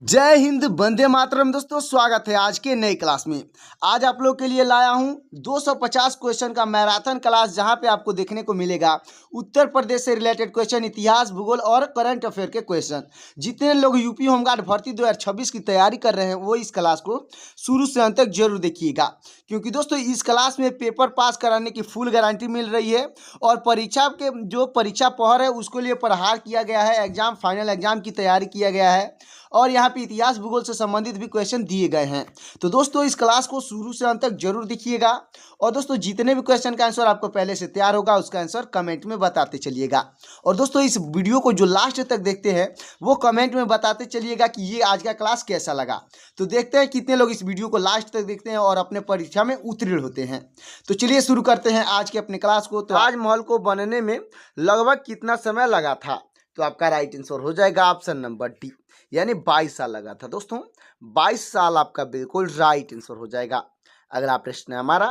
जय हिंद, वंदे मातरम। दोस्तों, स्वागत है आज के नई क्लास में। आज आप लोग के लिए लाया हूं 250 क्वेश्चन का मैराथन क्लास, जहां पे आपको देखने को मिलेगा उत्तर प्रदेश से रिलेटेड क्वेश्चन, इतिहास, भूगोल और करंट अफेयर के क्वेश्चन। जितने लोग यूपी होमगार्ड भर्ती 2026 की तैयारी कर रहे हैं वो इस क्लास को शुरू से अंत तक जरूर देखिएगा, क्योंकि दोस्तों इस क्लास में पेपर पास कराने की फुल गारंटी मिल रही है और परीक्षा के जो परीक्षा पहर है उसके लिए प्रहार किया गया है, एग्जाम फाइनल एग्जाम की तैयारी किया गया है और यहाँ पे इतिहास भूगोल से संबंधित भी क्वेश्चन दिए गए हैं। तो दोस्तों इस क्लास को शुरू से अंत तक जरूर देखिएगा और दोस्तों जितने भी क्वेश्चन का आंसर आपको पहले से तैयार होगा उसका आंसर कमेंट में बताते चलिएगा। और दोस्तों इस वीडियो को जो लास्ट तक देखते हैं वो कमेंट में बताते चलिएगा कि ये आज का क्लास कैसा लगा। तो देखते हैं कितने लोग इस वीडियो को लास्ट तक देखते हैं और अपने परीक्षा में उत्तीर्ण होते हैं। तो चलिए शुरू करते हैं आज के अपने क्लास को। तो ताजमहल को बनने में लगभग कितना समय लगा था? तो आपका राइट आंसर हो जाएगा ऑप्शन नंबर डी, यानी 22 साल लगा था। दोस्तों 22 साल आपका बिल्कुल राइट आंसर हो जाएगा। अगला प्रश्न है हमारा,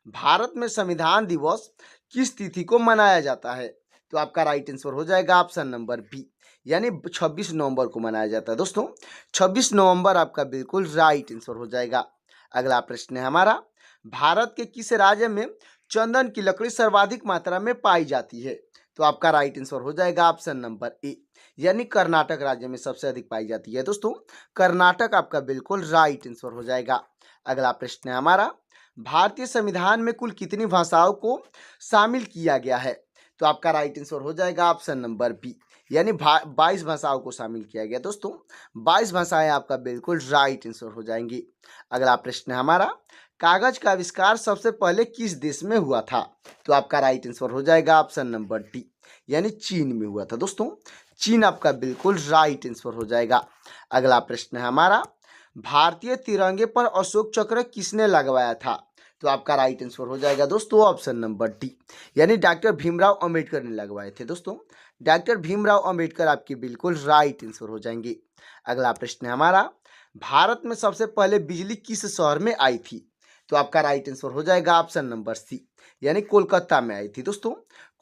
भारत में संविधान दिवस किस तिथि को मनाया जाता है? तो आपका राइट आंसर हो जाएगा ऑप्शन नंबर बी, यानी 26 नवंबर को मनाया जाता है। दोस्तों 26 नवंबर आपका बिल्कुल राइट आंसर हो जाएगा। अगला प्रश्न है हमारा, भारत के किस राज्य में चंदन की लकड़ी सर्वाधिक मात्रा में पाई जाती है? तो आपका राइट आंसर हो जाएगा ऑप्शन नंबर ए, यानी कर्नाटक राज्य में सबसे अधिक पाई जाती है। दोस्तों कर्नाटक आपका बिल्कुल राइट आंसर हो जाएगा। अगला प्रश्न है हमारा, भारतीय संविधान में कुल कितनी भाषाओं को शामिल किया गया है? तो आपका राइट आंसर हो जाएगा ऑप्शन नंबर बी, यानी 22 भाषाओं को शामिल किया गया। दोस्तों 22 भाषाएं आपका बिल्कुल राइट आंसर हो जाएंगी। अगला प्रश्न है हमारा, कागज का आविष्कार सबसे पहले किस देश में हुआ था? तो आपका राइट आंसर हो जाएगा ऑप्शन नंबर डी, यानी चीन में हुआ था। दोस्तों चीन आपका बिल्कुल राइट आंसर हो जाएगा। अगला प्रश्न है हमारा, भारतीय तिरंगे पर अशोक चक्र किसने लगवाया था? तो आपका राइट आंसर हो जाएगा दोस्तों ऑप्शन नंबर डी, यानी डॉक्टर भीमराव अंबेडकर ने लगवाए थे। दोस्तों डॉक्टर भीमराव अंबेडकर आपकी बिल्कुल राइट आंसर हो जाएंगे। अगला प्रश्न है हमारा, भारत में सबसे पहले बिजली किस शहर में आई थी? तो आपका राइट आंसर हो जाएगा ऑप्शन नंबर सी, यानी कोलकाता में आई थी। दोस्तों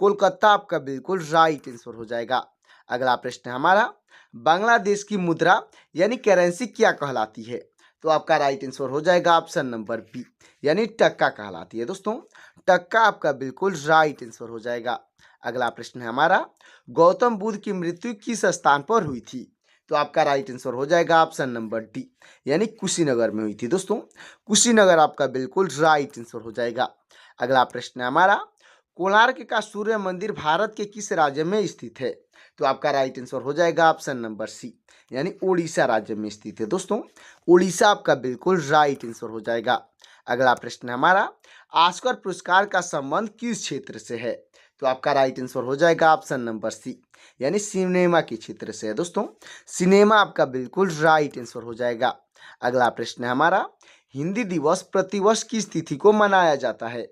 कोलकाता आपका बिल्कुल राइट आंसर हो जाएगा। अगला प्रश्न है हमारा, बांग्लादेश की मुद्रा यानी करेंसी क्या कहलाती है? तो आपका राइट आंसर हो जाएगा ऑप्शन नंबर बी, यानी टक्का कहलाती है। दोस्तों टक्का आपका बिल्कुल राइट आंसर हो जाएगा। अगला प्रश्न है हमारा, गौतम बुद्ध की मृत्यु किस स्थान पर हुई थी? तो आपका राइट आंसर हो जाएगा ऑप्शन नंबर डी, यानी कुशीनगर में हुई थी। दोस्तों कुशीनगर आपका बिल्कुल राइट आंसर हो जाएगा। अगला प्रश्न है हमारा, कोणार्क का सूर्य मंदिर भारत के किस राज्य में स्थित है? तो आपका राइट आंसर हो जाएगा ऑप्शन नंबर सी, यानी उड़ीसा राज्य में स्थित है। दोस्तों उड़ीसा आपका बिल्कुल राइट आंसर हो जाएगा। अगला प्रश्न है हमारा, ऑस्कर पुरस्कार का संबंध किस क्षेत्र से है? तो आपका राइट आंसर हो जाएगा ऑप्शन नंबर सी, यानी सिनेमा के क्षेत्र से है। दोस्तों सिनेमा आपका बिल्कुल राइट आंसर हो जाएगा। अगला प्रश्न है हमारा, हिंदी दिवस प्रतिवर्ष किस तिथि को मनाया जाता है?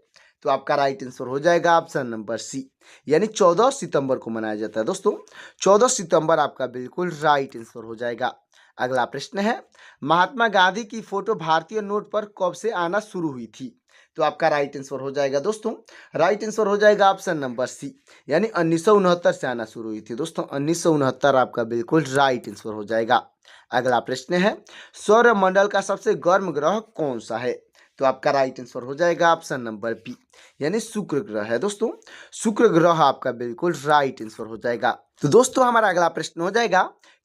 तो आपका राइट आंसर हो जाएगा ऑप्शन नंबर सी, यानी 14 सितंबर को मनाया जाता है। दोस्तों 14 सितंबर आपका बिल्कुल राइट आंसर हो जाएगा। अगला प्रश्न है, महात्मा गांधी की फोटो भारतीय नोट पर कब से आना शुरू हुई थी? तो आपका राइट आंसर हो जाएगा दोस्तों, राइट आंसर हो जाएगा ऑप्शन नंबर सी, यानी 1969 से आना शुरू हुई थी। दोस्तों 1969 आपका बिल्कुल राइट आंसर हो जाएगा। अगला प्रश्न है, सौरमंडल का सबसे गर्म ग्रह कौन सा है? तो आपका राइट आंसर हो जाएगा ऑप्शन नंबर बी, यानी शुक्र ग्रह है। दोस्तों शुक्र ग्रह आपका बिल्कुल राइट आंसर हो जाएगा। तो दोस्तों हमारा अगला प्रश्न हो जाएगा,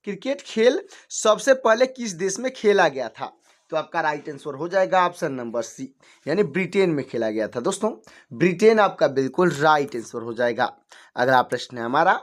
क्रिकेट खेल सबसे पहले किस देश में खेला गया था? तो आपका राइट आंसर हो जाएगा ऑप्शन नंबर सी, यानी ब्रिटेन में खेला गया था। दोस्तों ब्रिटेन आपका बिल्कुल राइट आंसर हो जाएगा। अगला प्रश्न है हमारा,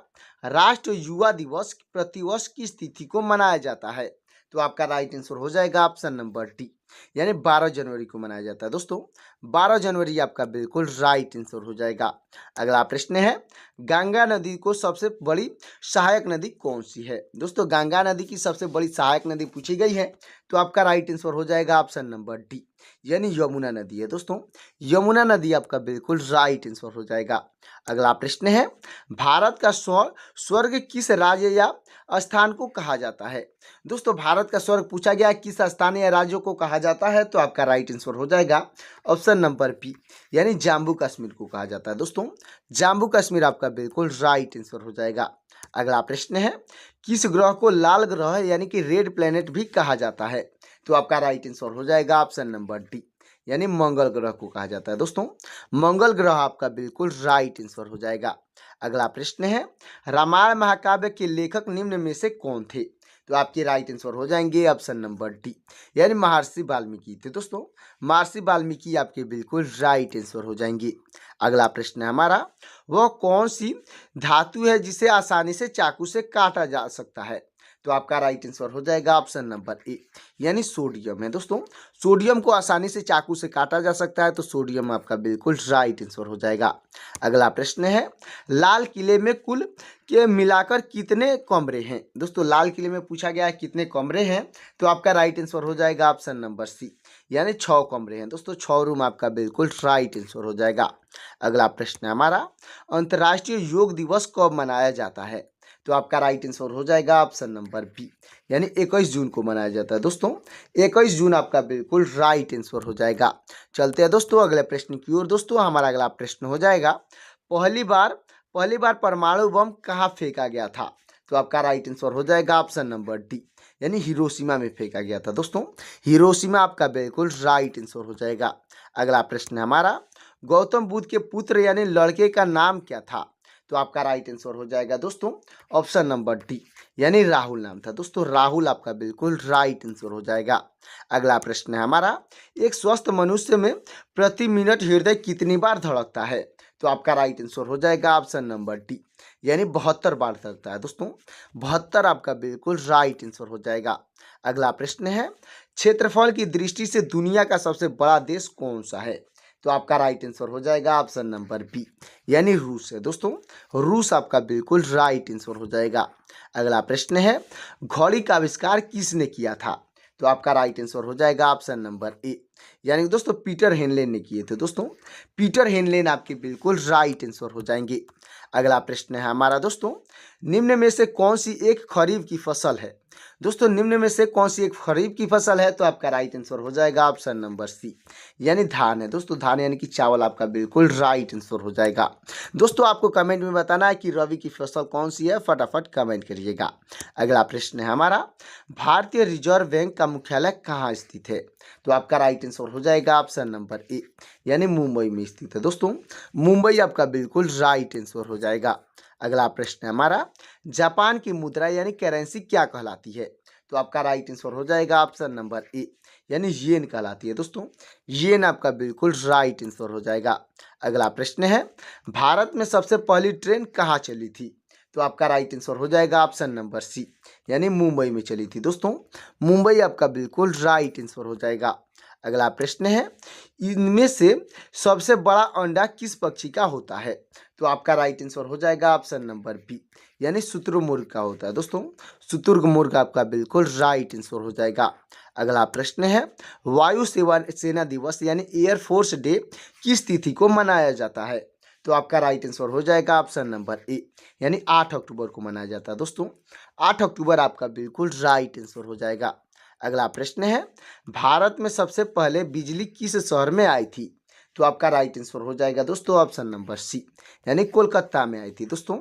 राष्ट्रीय युवा दिवस प्रतिवर्ष किस तिथि को मनाया जाता है? तो आपका राइट आंसर हो जाएगा ऑप्शन नंबर डी, यानी 12 जनवरी को मनाया जाता है। दोस्तों 12 जनवरी आपका बिल्कुल राइट आंसर हो जाएगा। अगला प्रश्न है, गंगा नदी को सबसे बड़ी सहायक नदी कौन सी है? दोस्तों गंगा नदी की सबसे बड़ी सहायक नदी पूछी गई है, तो आपका राइट आंसर हो जाएगा ऑप्शन नंबर डी, यानी यमुना नदी है। दोस्तों यमुना नदी आपका बिल्कुल राइट आंसर हो जाएगा। अगला प्रश्न है, भारत का स्वर्ग किस राज्य या स्थान को कहा जाता है? दोस्तों भारत का स्वर्ग पूछा गया किस स्थान या राज्यों को कहा कहा जाता है? तो आपका राइट आंसर हो जाएगा ऑप्शन नंबर बी, यानी जम्मू कश्मीर को कहा जाता है। दोस्तों जम्मू कश्मीर आपका बिल्कुल राइट आंसर हो जाएगा। अगला प्रश्न है, किस ग्रह को लाल ग्रह यानी कि रेड प्लेनेट भी कहा जाता है? तो आपका राइट आंसर हो जाएगा ऑप्शन नंबर डी, यानी मंगल ग्रह को कहा जाता है। दोस्तों मंगल ग्रह आपका बिल्कुल राइट आंसर हो जाएगा। अगला प्रश्न है, रामायण महाकाव्य के लेखक निम्न में से कौन थे? तो आपके राइट आंसर हो जाएंगे ऑप्शन नंबर डी, यानी महर्षि वाल्मीकि थे। दोस्तों महर्षि वाल्मीकि आपके बिल्कुल राइट आंसर हो जाएंगे। अगला प्रश्न है हमारा, वह कौन सी धातु है जिसे आसानी से चाकू से काटा जा सकता है? तो आपका राइट आंसर हो जाएगा ऑप्शन नंबर ए, यानी सोडियम है। दोस्तों सोडियम को आसानी से चाकू से काटा जा सकता है, तो सोडियम आपका बिल्कुल राइट आंसर हो जाएगा। अगला प्रश्न है, लाल किले में कुल के मिलाकर कितने कमरे हैं? दोस्तों लाल किले में पूछा गया है कितने कमरे हैं, तो आपका राइट आंसर हो जाएगा ऑप्शन नंबर सी, यानी 6 कमरे हैं। दोस्तों 6 रूम आपका बिल्कुल राइट आंसर हो जाएगा। अगला प्रश्न है हमारा, अंतर्राष्ट्रीय योग दिवस कब मनाया जाता है? तो आपका राइट आंसर हो जाएगा ऑप्शन नंबर बी, यानी 21 जून को मनाया जाता है। दोस्तों 21 जून आपका बिल्कुल राइट आंसर हो जाएगा। चलते हैं दोस्तों अगले प्रश्न की ओर। दोस्तों हमारा अगला प्रश्न हो जाएगा, पहली बार परमाणु बम कहाँ फेंका गया था? तो आपका राइट आंसर हो जाएगा ऑप्शन नंबर डी, यानी हिरोशिमा में फेंका गया था। दोस्तों हिरोशिमा आपका बिल्कुल राइट आंसर हो जाएगा। अगला प्रश्न है हमारा, गौतम बुद्ध के पुत्र यानी लड़के का नाम क्या था? तो आपका राइट आंसर हो जाएगा दोस्तों ऑप्शन नंबर डी, यानी राहुल नाम था। दोस्तों राहुल आपका बिल्कुल राइट आंसर हो जाएगा। अगला प्रश्न है हमारा, एक स्वस्थ मनुष्य में प्रति मिनट हृदय कितनी बार धड़कता है? तो आपका राइट आंसर हो जाएगा ऑप्शन नंबर डी, यानी 72 बार धड़कता है। दोस्तों 72 आपका बिल्कुल राइट आंसर हो जाएगा। अगला प्रश्न है, क्षेत्रफल की दृष्टि से दुनिया का सबसे बड़ा देश कौन सा है? तो आपका राइट आंसर हो जाएगा ऑप्शन नंबर बी, यानी रूस है। दोस्तों रूस आपका बिल्कुल राइट आंसर हो जाएगा। अगला प्रश्न है, घड़ी का आविष्कार किसने किया था? तो आपका राइट आंसर हो जाएगा ऑप्शन नंबर ए, यानी दोस्तों पीटर हेनले ने किए थे। दोस्तों पीटर हेनले आपके बिल्कुल राइट आंसर हो जाएंगे। अगला प्रश्न है हमारा, दोस्तों निम्न में से कौन सी एक खरीफ की फसल है? दोस्तों निम्न में से कौन सी एक खरीफ की फसल है? तो आपका राइट आंसर हो जाएगा ऑप्शन नंबर सी, यानी धान है। दोस्तों धान यानी कि चावल आपका बिल्कुल राइट आंसर हो जाएगा। दोस्तों आपको कमेंट में बताना है कि रबी की फसल कौन सी है, फटाफट कमेंट करिएगा। अगला प्रश्न है हमारा, भारतीय रिजर्व बैंक का मुख्यालय कहाँ स्थित है? तो आपका राइट आंसर हो जाएगा ऑप्शन नंबर ए, यानी मुंबई में स्थित है। दोस्तों मुंबई आपका बिल्कुल राइट आंसर हो जाएगा। अगला प्रश्न है हमारा, जापान की मुद्रा यानी करेंसी क्या कहलाती है? तो आपका राइट आंसर हो जाएगा ऑप्शन नंबर ए, यानी येन कहलाती है। दोस्तों येन आपका बिल्कुल राइट आंसर हो जाएगा। अगला प्रश्न है, भारत में सबसे पहली ट्रेन कहाँ चली थी? तो आपका राइट आंसर हो जाएगा ऑप्शन नंबर सी, यानी मुंबई में चली थी। दोस्तों मुंबई आपका बिल्कुल राइट आंसर हो जाएगा। अगला प्रश्न है, इनमें से सबसे बड़ा अंडा किस पक्षी का होता है? तो आपका राइट आंसर हो जाएगा ऑप्शन नंबर बी, यानी शुतुरमुर्ग का होता है। दोस्तों शुतुरमुर्ग आपका बिल्कुल राइट आंसर हो जाएगा। अगला प्रश्न है, वायु सेना दिवस यानी एयरफोर्स डे किस तिथि को मनाया जाता है? तो आपका राइट आंसर हो जाएगा ऑप्शन नंबर ए, यानी 8 अक्टूबर को मनाया जाता है। दोस्तों 8 अक्टूबर आपका बिल्कुल राइट आंसर हो जाएगा। अगला प्रश्न है, भारत में सबसे पहले बिजली किस शहर में आई थी? तो आपका राइट आंसर हो जाएगा दोस्तों ऑप्शन नंबर सी, यानी कोलकाता में आई थी। दोस्तों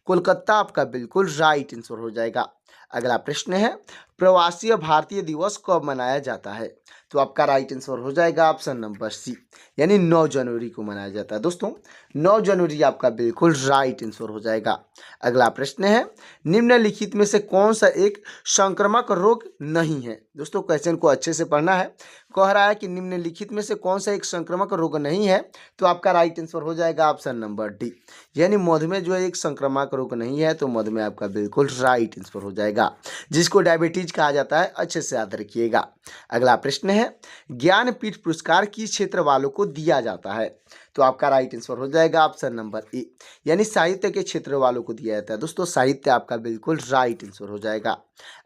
कोलकाता आपका बिल्कुल राइट आंसर हो जाएगा। अगला प्रश्न है, प्रवासी भारतीय दिवस कब मनाया जाता है? तो आपका राइट आंसर हो जाएगा ऑप्शन नंबर सी, यानी 9 जनवरी को मनाया जाता है। दोस्तों 9 जनवरी आपका बिल्कुल राइट आंसर हो जाएगा। अगला प्रश्न है, निम्नलिखित में से कौन सा एक संक्रामक रोग नहीं है? दोस्तों क्वेश्चन को अच्छे से पढ़ना है। कह रहा है कि निम्नलिखित में से कौन सा एक संक्रामक रोग नहीं है, तो आपका राइट आंसर हो जाएगा ऑप्शन नंबर डी, यानी मधुमेह जो है एक संक्रामक रोग नहीं है, तो मधुमेह आपका बिल्कुल राइट आंसर हो जाएगा, जिसको डायबिटीज कहा जाता है। अच्छे से याद रखिएगा। अगला प्रश्न है, ज्ञानपीठ पुरस्कार किस क्षेत्र वालों को दिया जाता है? तो आपका राइट आंसर हो जाएगा ऑप्शन नंबर ए, यानी साहित्य के क्षेत्र वालों को दिया जाता है। दोस्तों साहित्य आपका बिल्कुल राइट आंसर हो जाएगा।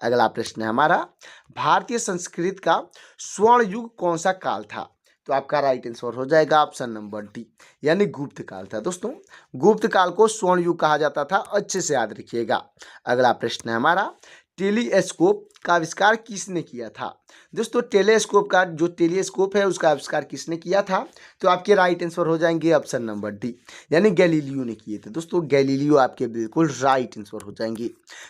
अगला प्रश्न है हमारा, भारतीय संस्कृत का स्वर्ण युग कौन सा काल था? तो आपका राइट आंसर हो जाएगा ऑप्शन नंबर डी, यानी गुप्त काल था। दोस्तों गुप्त काल को स्वर्ण युग कहा जाता था। अच्छे से याद रखिएगा। अगला प्रश्न है हमारा, टेलीस्कोप का आविष्कार किसने किया था? दोस्तों टेलीस्कोप का जो टेलीस्कोप है उसका आविष्कार किसने किया था? तो आपके राइट आंसर हो जाएंगे ऑप्शन नंबर डी, यानी गैलीलियो ने किए थे। दोस्तों गैलीलियो आपके बिल्कुल राइट आंसर हो जाएंगे।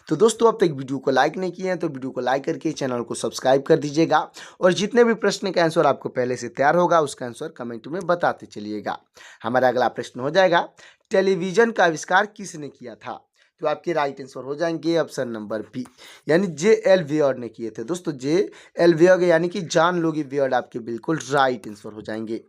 तो दोस्तों अब तक वीडियो को लाइक नहीं किए हैं तो वीडियो को लाइक करके चैनल को सब्सक्राइब कर दीजिएगा, और जितने भी प्रश्न का आंसर आपको पहले से तैयार होगा उसका आंसर कमेंट में बताते चलिएगा। हमारा अगला प्रश्न हो जाएगा, टेलीविजन का आविष्कार किसने किया था? तो आपके राइट आंसर हो जाएंगे ऑप्शन नंबर बी, यानी J.L. वियर्ड ने किए थे। दोस्तों J.L. वियर्ड यानी कि जॉन लुई वियर्ड आपके बिल्कुल राइट आंसर हो जाएंगे।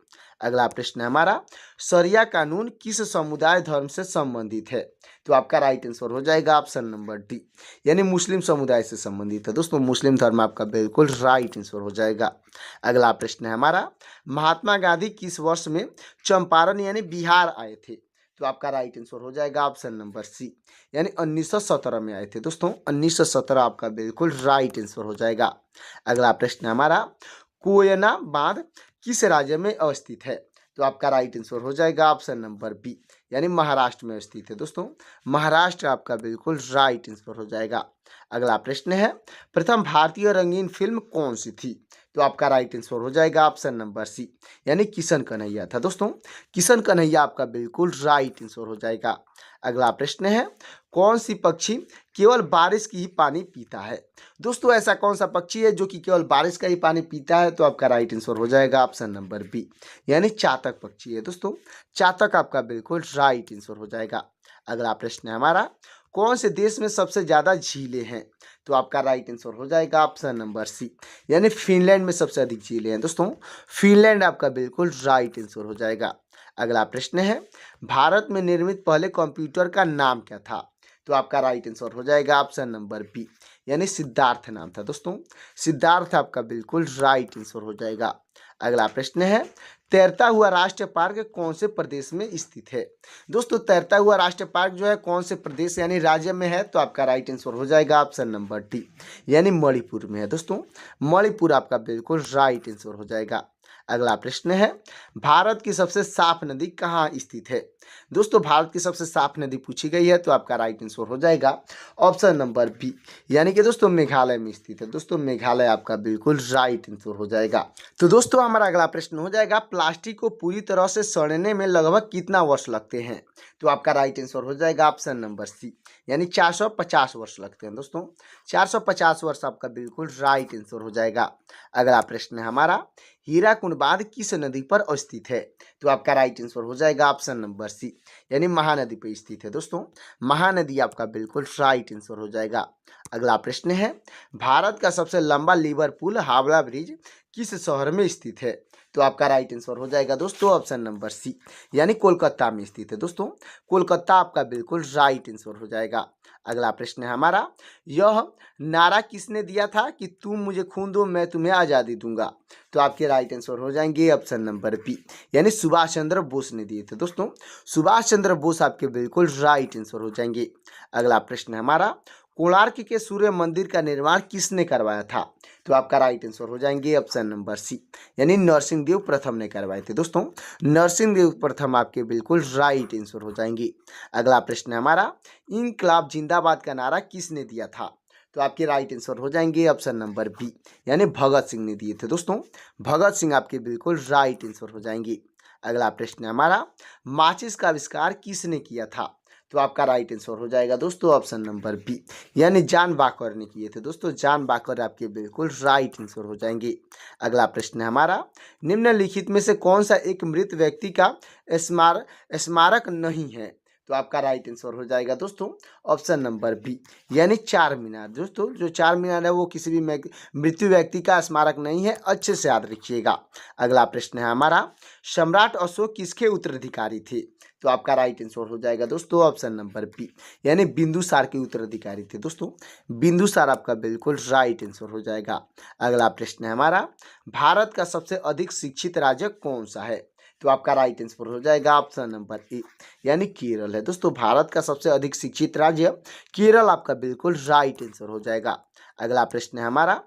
अगला प्रश्न है हमारा, शरिया कानून किस समुदाय धर्म से संबंधित है? तो आपका राइट आंसर हो जाएगा ऑप्शन नंबर डी, यानी मुस्लिम समुदाय से संबंधित है। दोस्तों मुस्लिम धर्म आपका बिल्कुल राइट आंसर हो जाएगा। अगला प्रश्न है हमारा, महात्मा गांधी किस वर्ष में चंपारण यानी बिहार आए थे? तो आपका राइट आंसर हो जाएगा ऑप्शन नंबर सी, यानी 1917 में आए थे। दोस्तों 1917 आपका बिल्कुल राइट आंसर हो जाएगा। अगला प्रश्न है हमारा, कोयना बांध किस राज्य में अवस्थित है? तो आपका राइट आंसर हो जाएगा ऑप्शन नंबर बी, यानी महाराष्ट्र में स्थित है। दोस्तों महाराष्ट्र आपका बिल्कुल राइट आंसर हो जाएगा। अगला प्रश्न है, प्रथम भारतीय रंगीन फिल्म कौन सी थी? तो आपका राइट आंसर हो जाएगा ऑप्शन नंबर सी, यानी किशन कन्हैया था। दोस्तों किशन कन्हैया आपका बिल्कुल राइट आंसर हो जाएगा। अगला प्रश्न है, कौन सी पक्षी केवल बारिश की ही पानी पीता है? दोस्तों ऐसा कौन सा पक्षी है जो कि केवल बारिश का ही पानी पीता है? तो आपका राइट आंसर हो जाएगा ऑप्शन नंबर बी, यानी चातक पक्षी है। दोस्तों चातक आपका बिल्कुल राइट आंसर हो जाएगा। अगला प्रश्न है हमारा, कौन से देश में सबसे ज़्यादा झीलें हैं? तो आपका राइट आंसर हो जाएगा ऑप्शन नंबर सी, यानी फिनलैंड में सबसे अधिक झीलें हैं। दोस्तों फिनलैंड आपका बिल्कुल राइट आंसर हो जाएगा। अगला प्रश्न है, भारत में निर्मित पहले कंप्यूटर का नाम क्या था? तो आपका राइट आंसर हो जाएगा ऑप्शन नंबर बी, यानी सिद्धार्थ नाम था। दोस्तों सिद्धार्थ आपका बिल्कुल राइट आंसर हो जाएगा। अगला प्रश्न है, तैरता हुआ राष्ट्रीय पार्क कौन से प्रदेश में स्थित है? दोस्तों तैरता हुआ राष्ट्रीय पार्क जो है कौन से प्रदेश यानी राज्य में है? तो आपका राइट आंसर हो जाएगा ऑप्शन नंबर डी, यानी मणिपुर में है। दोस्तों मणिपुर आपका बिल्कुल राइट आंसर हो जाएगा। अगला प्रश्न है, भारत की सबसे साफ नदी कहाँ स्थित है? दोस्तों भारत की सबसे साफ नदी पूछी गई है तो आपका राइट आंसर हो जाएगा ऑप्शन नंबर बी, यानी कि दोस्तों मेघालय में स्थित है। दोस्तों मेघालय आपका बिल्कुल राइट आंसर हो जाएगा। तो दोस्तों हमारा अगला प्रश्न हो जाएगा, प्लास्टिक को पूरी तरह से सड़ने में लगभग कितना वर्ष लगते हैं? तो आपका राइट आंसर हो जाएगा ऑप्शन नंबर सी, यानी 450 वर्ष लगते हैं। दोस्तों 450 वर्ष आपका बिल्कुल राइट आंसर हो जाएगा। अगला प्रश्न है हमारा, हीराकुंड बांध किस नदी पर स्थित है? तो आपका राइट आंसर हो जाएगा ऑप्शन नंबर सी, यानी महानदी पर स्थित है। दोस्तों महानदी आपका बिल्कुल राइट आंसर हो जाएगा। अगला प्रश्न है, भारत का सबसे लंबा लीवर पुल हावड़ा ब्रिज किस शहर में स्थित है? तो आपका राइट आंसर हो जाएगा दोस्तों ऑप्शन नंबर सी, यानी कोलकाता में स्थित है। दोस्तों कोलकाता आपका बिल्कुल राइट आंसर हो जाएगा। अगला प्रश्न है हमारा, यह नारा किसने दिया था कि तुम मुझे खून दो मैं तुम्हें आज़ादी दूंगा? तो आपके राइट आंसर हो जाएंगे ऑप्शन नंबर बी, यानी सुभाष चंद्र बोस ने दिए थे। दोस्तों सुभाष चंद्र बोस आपके बिल्कुल राइट आंसर हो जाएंगे। अगला प्रश्न है हमारा, कोणार्क के सूर्य मंदिर का निर्माण किसने करवाया था? तो आपका राइट आंसर हो जाएंगे ऑप्शन नंबर सी, यानी नरसिंह देव प्रथम ने करवाए थे। दोस्तों नरसिंह देव प्रथम आपके बिल्कुल राइट आंसर हो जाएंगे। अगला प्रश्न है हमारा, इनकलाब जिंदाबाद का नारा किसने दिया था? तो आपके राइट आंसर हो जाएंगे ऑप्शन नंबर बी, यानी भगत सिंह ने दिए थे। दोस्तों भगत सिंह आपके बिल्कुल राइट आंसर हो जाएंगे। अगला प्रश्न है हमारा, माचिस का आविष्कार किसने किया था? तो आपका राइट आंसर हो जाएगा दोस्तों ऑप्शन नंबर बी, यानी जॉन बाकर ने किए थे। दोस्तों जॉन बाकर आपके बिल्कुल राइट आंसर हो जाएंगे। अगला प्रश्न है हमारा, निम्नलिखित में से कौन सा एक मृत व्यक्ति का स्मारक नहीं है? तो आपका राइट आंसर हो जाएगा दोस्तों ऑप्शन नंबर बी, यानी चार मीनार। दोस्तों जो चार मीनार है वो किसी भी मृत्यु व्यक्ति का स्मारक नहीं है, अच्छे से याद रखिएगा। अगला प्रश्न है हमारा, सम्राट अशोक किसके उत्तराधिकारी थे? तो आपका राइट आंसर हो जाएगा दोस्तों ऑप्शन नंबर बी, यानी बिंदुसार के उत्तराधिकारी थे। दोस्तों बिंदुसार आपका बिल्कुल राइट आंसर हो जाएगा। अगला प्रश्न है हमारा, भारत का सबसे अधिक शिक्षित राज्य कौन सा है? तो आपका राइट आंसर हो जाएगा ऑप्शन नंबर ए, यानी केरल है। दोस्तों भारत का सबसे अधिक शिक्षित राज्य केरल आपका बिल्कुल राइट आंसर हो जाएगा। अगला प्रश्न है हमारा,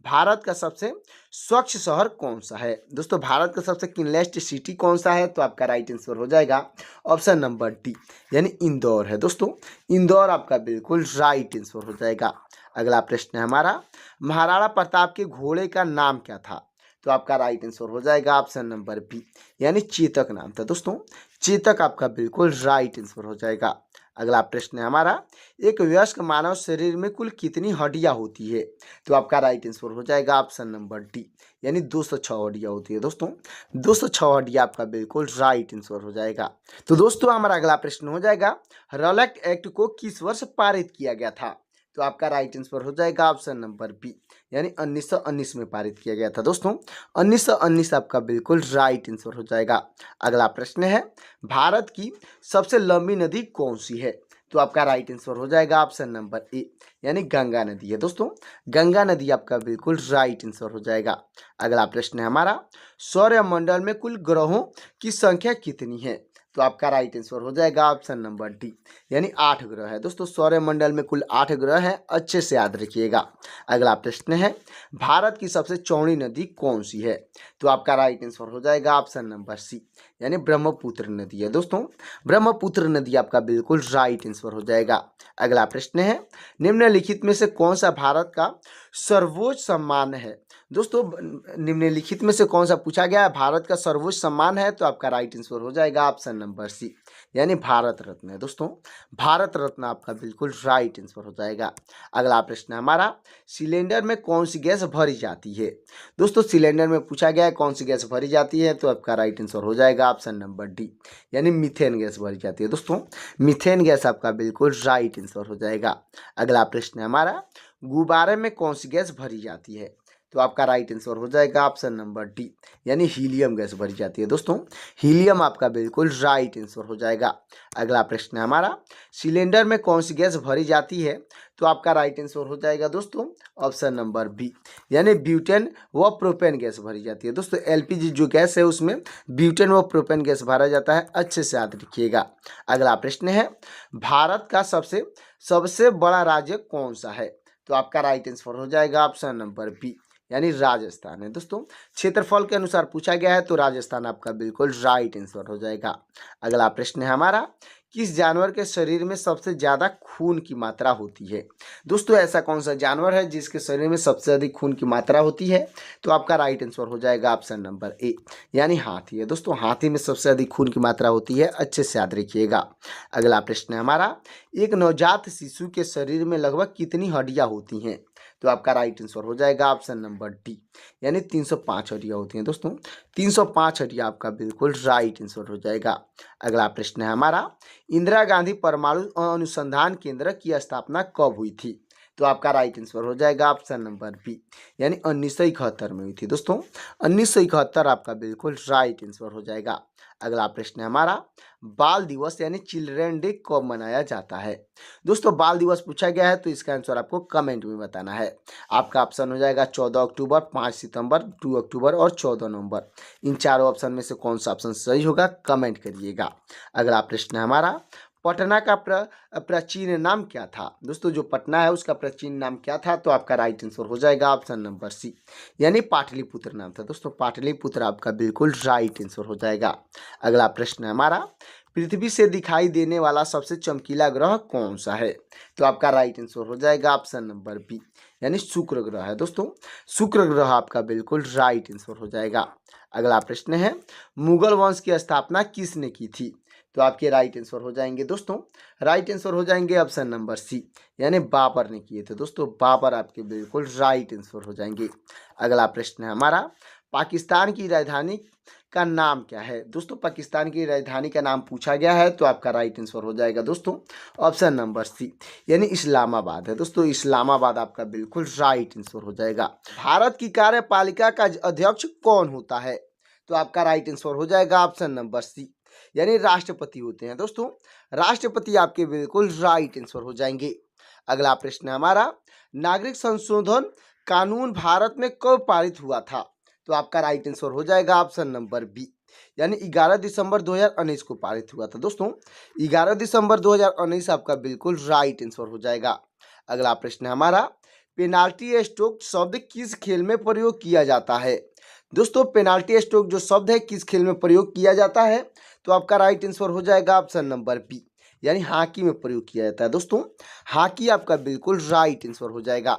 भारत का सबसे स्वच्छ शहर कौन सा है? दोस्तों भारत का सबसे क्लीनेस्ट सिटी कौन सा है? तो आपका राइट आंसर हो जाएगा ऑप्शन नंबर डी, यानी इंदौर है। दोस्तों इंदौर आपका बिल्कुल राइट आंसर हो जाएगा। अगला प्रश्न है हमारा, महाराणा प्रताप के घोड़े का नाम क्या था? तो आपका राइट आंसर हो जाएगा ऑप्शन नंबर बी, यानी चेतक नाम था। दोस्तों चेतक आपका बिल्कुल राइट आंसर हो जाएगा। अगला प्रश्न है हमारा, एक वयस्क मानव शरीर में कुल कितनी हड्डियां होती है? तो आपका राइट आंसर हो जाएगा ऑप्शन नंबर डी, यानी 206 हड्डियां होती है। दोस्तों 206 हड्डियां आपका बिल्कुल राइट आंसर हो जाएगा। तो दोस्तों हमारा अगला प्रश्न हो जाएगा, रॉलेट एक्ट को किस वर्ष पारित किया गया था? तो आपका राइट आंसर हो जाएगा ऑप्शन नंबर बी, यानी 1919 में पारित किया गया था। दोस्तों 1919 आपका बिल्कुल राइट आंसर हो जाएगा। अगला प्रश्न है, भारत की सबसे लंबी नदी कौन सी है? तो आपका राइट आंसर हो जाएगा ऑप्शन नंबर ए, यानी गंगा नदी है। दोस्तों गंगा नदी आपका बिल्कुल राइट आंसर हो जाएगा। अगला प्रश्न है हमारा, सौरमंडल में कुल ग्रहों की संख्या कितनी है? तो आपका राइट आंसर हो जाएगा ऑप्शन नंबर डी, यानी 8 ग्रह है। दोस्तों सौरमंडल में कुल 8 ग्रह हैं, अच्छे से याद रखिएगा। अगला प्रश्न है, भारत की सबसे चौड़ी नदी कौन सी है? तो आपका राइट आंसर हो जाएगा ऑप्शन नंबर सी, यानी ब्रह्मपुत्र नदी है। दोस्तों ब्रह्मपुत्र नदी आपका बिल्कुल राइट आंसर हो जाएगा। अगला प्रश्न है, निम्नलिखित में से कौन सा भारत का सर्वोच्च सम्मान है? दोस्तों निम्नलिखित में से कौन सा पूछा गया है भारत का सर्वोच्च सम्मान है? तो आपका राइट आंसर हो जाएगा ऑप्शन नंबर सी, यानी भारत रत्न है। दोस्तों भारत रत्न आपका बिल्कुल राइट आंसर हो जाएगा। अगला प्रश्न है हमारा, सिलेंडर में कौन सी गैस भरी जाती है? दोस्तों सिलेंडर में पूछा गया है कौन सी गैस भरी जाती है? तो आपका राइट आंसर हो जाएगा ऑप्शन नंबर डी, यानी मीथेन गैस भरी जाती है। दोस्तों मीथेन गैस आपका बिल्कुल राइट आंसर हो जाएगा। अगला प्रश्न है हमारा, गुब्बारे में कौन सी गैस भरी जाती है? तो आपका राइट आंसर हो जाएगा ऑप्शन नंबर डी, यानी हीलियम गैस भरी जाती है। दोस्तों हीलियम आपका बिल्कुल राइट आंसर हो जाएगा। अगला प्रश्न है हमारा, सिलेंडर में कौन सी गैस भरी जाती है? तो आपका राइट आंसर हो जाएगा दोस्तों ऑप्शन नंबर बी, यानी ब्यूटेन व प्रोपेन गैस भरी जाती है। दोस्तों एलपीजी जो गैस है उसमें ब्यूटेन व प्रोपेन गैस भरा जाता है, अच्छे से याद रखिएगा। अगला प्रश्न है, भारत का सबसे सबसे बड़ा राज्य कौन सा है? तो आपका राइट आंसर हो जाएगा ऑप्शन नंबर बी, यानी राजस्थान है। दोस्तों क्षेत्रफल के अनुसार पूछा गया है तो राजस्थान आपका बिल्कुल राइट आंसर हो जाएगा। अगला प्रश्न है हमारा, किस जानवर के शरीर में सबसे ज्यादा खून की मात्रा होती है? दोस्तों ऐसा कौन सा जानवर है जिसके शरीर में सबसे अधिक खून की मात्रा होती है? तो आपका राइट आंसर हो जाएगा ऑप्शन नंबर ए, यानी हाथी है। दोस्तों हाथी में सबसे अधिक खून की मात्रा होती है, अच्छे से याद रखिएगा। अगला प्रश्न है हमारा, एक नवजात शिशु के शरीर में लगभग कितनी हड्डियां होती हैं? तो आपका राइट आंसर हो जाएगा ऑप्शन नंबर डी, यानी 305 हड्डियां होती हैं। दोस्तों 305 हड्डियां आपका बिल्कुल राइट आंसर हो जाएगा। अगला प्रश्न है हमारा, इंदिरा गांधी परमाणु अनुसंधान केंद्र की स्थापना कब हुई थी? तो आपका राइट आंसर हो जाएगा ऑप्शन नंबर बी, यानी 1971 में हुई थी। दोस्तों 1971 आपका बिल्कुल राइट आंसर हो जाएगा। अगला प्रश्न है हमारा, बाल दिवस यानी चिल्ड्रन डे कब मनाया जाता है? दोस्तों बाल दिवस पूछा गया है तो इसका आंसर आपको कमेंट में बताना है। आपका ऑप्शन हो जाएगा 14 अक्टूबर, 5 सितंबर, 2 अक्टूबर और 14 नवंबर। इन चारों ऑप्शन में से कौन सा ऑप्शन सही होगा कमेंट करिएगा। अगला प्रश्न है हमारा, पटना का प्राचीन नाम क्या था? दोस्तों जो पटना है उसका प्राचीन नाम क्या था? तो आपका राइट आंसर हो जाएगा ऑप्शन नंबर सी, यानी पाटलिपुत्र नाम था। दोस्तों पाटलिपुत्र आपका बिल्कुल राइट आंसर हो जाएगा। अगला प्रश्न है हमारा, पृथ्वी से दिखाई देने वाला सबसे चमकीला ग्रह कौन सा है? तो आपका राइट आंसर हो जाएगा ऑप्शन नंबर बी, यानी शुक्र ग्रह है। दोस्तों शुक्र ग्रह आपका बिल्कुल राइट आंसर हो जाएगा। अगला प्रश्न है, मुगल वंश की स्थापना किसने की थी? तो आपके राइट आंसर हो जाएंगे दोस्तों, राइट आंसर हो जाएंगे ऑप्शन नंबर सी, यानी बाबर ने किए थे। दोस्तों बाबर आपके बिल्कुल राइट आंसर हो जाएंगे। अगला प्रश्न है हमारा, पाकिस्तान की राजधानी का नाम क्या है? दोस्तों पाकिस्तान की राजधानी का नाम पूछा गया है तो आपका राइट आंसर हो जाएगा दोस्तों ऑप्शन नंबर सी, यानी इस्लामाबाद है। दोस्तों इस्लामाबाद आपका बिल्कुल राइट आंसर हो जाएगा। भारत की कार्यपालिका का अध्यक्ष कौन होता है? तो आपका राइट आंसर हो जाएगा ऑप्शन नंबर सी, यानी राष्ट्रपति होते हैं। दोस्तों राष्ट्रपति आपके बिल्कुल राइट आंसर हो जाएंगे। अगला प्रश्न है हमारा, नागरिक संशोधन कानून भारत में कब पारित हुआ था? तो आपका राइट आंसर हो जाएगा ऑप्शन नंबर बी, यानी 11 दिसंबर 2019 को पारित हुआ था। दोस्तों 11 दिसंबर 2019 आपका बिल्कुल राइट आंसर हो जाएगा। अगला प्रश्न है हमारा, पेनाल्टी स्ट्रोक शब्द किस खेल में प्रयोग किया जाता है? दोस्तों पेनाल्टी स्ट्रोक जो शब्द है किस खेल में प्रयोग किया जाता है? तो आपका राइट आंसर हो जाएगा ऑप्शन नंबर बी, यानी हॉकी में प्रयोग किया जाता है। दोस्तों हॉकी आपका बिल्कुल राइट आंसर हो जाएगा।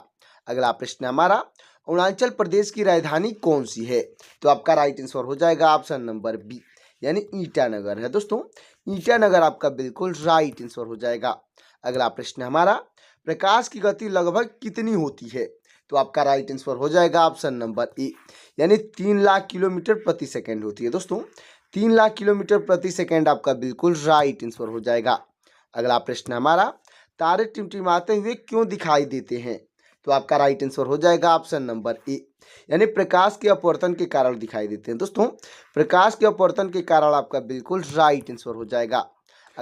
अगला प्रश्न हमारा, अरुणाचल प्रदेश की राजधानी कौन सी है? तो आपका राइट आंसर हो जाएगा ऑप्शन नंबर बी, यानी ईटानगर है। दोस्तों ईटानगर आपका बिल्कुल राइट आंसर हो जाएगा। अगला प्रश्न हमारा, प्रकाश की गति लगभग कितनी होती है? तो आपका राइट आंसर हो जाएगा ऑप्शन नंबर ए, यानी 3 लाख किलोमीटर प्रति सेकंड होती है। दोस्तों 3 लाख किलोमीटर प्रति सेकंड आपका बिल्कुल राइट आंसर हो जाएगा। अगला प्रश्न हमारा, तारे टिमटिमाते हुए क्यों दिखाई देते हैं? तो आपका राइट आंसर हो जाएगा ऑप्शन नंबर ए, यानी प्रकाश के अपवर्तन के कारण दिखाई देते हैं। दोस्तों प्रकाश के अपवर्तन के कारण आपका बिल्कुल राइट आंसर हो जाएगा।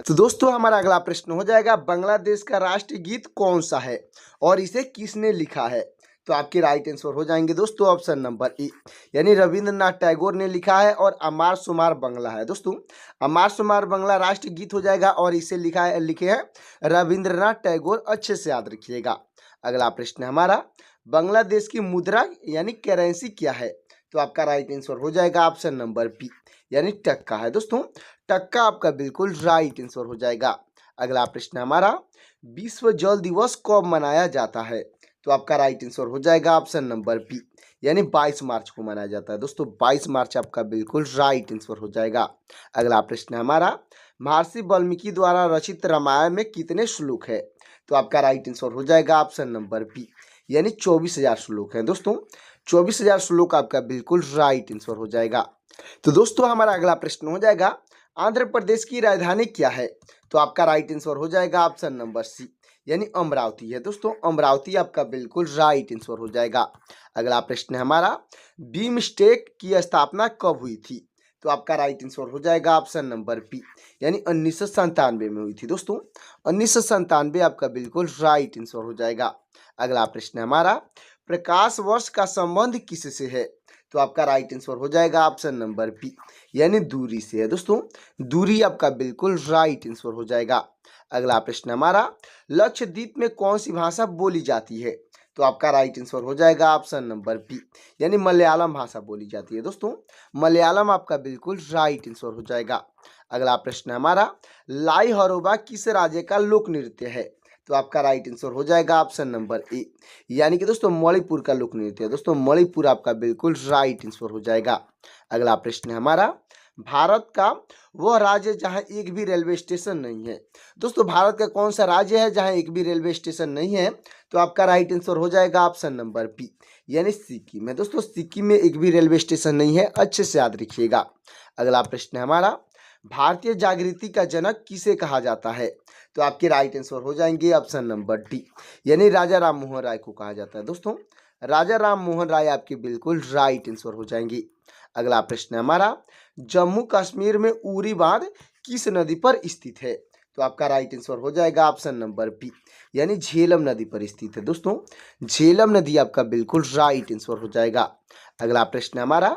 तो दोस्तों हमारा अगला प्रश्न हो जाएगा, बांग्लादेश का राष्ट्रीय गीत कौन सा है और इसे किसने लिखा है? तो आपके राइट आंसर हो जाएंगे दोस्तों ऑप्शन नंबर ए, यानी रविंद्रनाथ टैगोर ने लिखा है और अमार सुमार बांग्ला है। दोस्तों अमार सुमार बांग्ला राष्ट्रीय गीत हो जाएगा और इसे लिखे हैं रविंद्रनाथ टैगोर। अच्छे से याद रखिएगा। अगला प्रश्न हमारा, बांग्लादेश की मुद्रा यानी करेंसी क्या है? तो आपका राइट आंसर हो जाएगा ऑप्शन नंबर बी, यानी टक्का है। दोस्तों टक्का आपका बिल्कुल राइट आंसर हो जाएगा। अगला प्रश्न हमारा, विश्व जल दिवस कब मनाया जाता है? तो आपका राइट आंसर हो जाएगा ऑप्शन नंबर बी, यानी 22 मार्च को मनाया जाता है। दोस्तों 22 मार्च आपका बिल्कुल राइट आंसर हो जाएगा। अगला प्रश्न हमारा, महर्षि वाल्मीकि द्वारा रचित रामायण में कितने श्लोक है? तो आपका राइट आंसर हो जाएगा ऑप्शन नंबर बी, यानी 24,000 श्लोक हैं। दोस्तों 24,000 श्लोक आपका बिल्कुल राइट आंसर हो जाएगा। तो दोस्तों हमारा अगला प्रश्न हो जाएगा, आंध्र प्रदेश की राजधानी क्या है? तो आपका राइट आंसर हो जाएगा ऑप्शन नंबर सी, यानी अमरावती है। दोस्तों अमरावती आपका बिल्कुल राइट आंसर हो जाएगा। अगला प्रश्न हमारा, बीमस्टेक की स्थापना कब हुई थी? तो आपका राइट आंसर हो जाएगा ऑप्शन नंबर बी, यानी 1997 में हुई थी। दोस्तों 1997 आपका बिल्कुल राइट आंसर हो जाएगा। अगला प्रश्न हमारा, प्रकाश वर्ष का संबंध किससे है? तो आपका राइट आंसर हो जाएगा ऑप्शन नंबर बी, यानी दूरी से है। दोस्तों दूरी आपका बिल्कुल राइट आंसर हो जाएगा। अगला प्रश्न हमारा, लक्षद्वीप में कौन सी भाषा बोली जाती है? तो आपका राइट आंसर हो जाएगा ऑप्शन नंबर बी, यानी मलयालम भाषा बोली जाती है। दोस्तों मलयालम आपका बिल्कुल राइट आंसर हो जाएगा। अगला प्रश्न हमारा, लाई हरोबा किस राज्य का लोक नृत्य है? तो आपका राइट आंसर हो जाएगा ऑप्शन नंबर ए, यानी कि दोस्तों मणिपुर का लोक नृत्य है। दोस्तों मणिपुर आपका बिल्कुल राइट आंसर हो जाएगा। अगला प्रश्न हमारा, भारत का वह राज्य जहां एक भी रेलवे स्टेशन नहीं है? दोस्तों भारत का कौन सा राज्य है जहां एक भी रेलवे स्टेशन नहीं है? तो आपका राइट आंसर हो जाएगा ऑप्शन नंबर बी, यानी सिक्किम है। दोस्तों सिक्किम में एक भी रेलवे स्टेशन नहीं है। अच्छे से याद रखिएगा। अगला प्रश्न हमारा, भारतीय जागृति का जनक किसे कहा जाता है? तो आपके राइट आंसर हो जाएंगे ऑप्शन नंबर डी, यानी राजा राम मोहन राय को कहा जाता है। दोस्तों राजा राम मोहन राय आपके बिल्कुल राइट आंसर हो जाएंगे। अगला प्रश्न हमारा, जम्मू कश्मीर में उरी बांध किस नदी पर स्थित है? तो आपका राइट आंसर हो जाएगा ऑप्शन नंबर बी, यानी झेलम नदी पर स्थित है। दोस्तों झेलम नदी आपका बिल्कुल राइट आंसर हो जाएगा। अगला प्रश्न हमारा,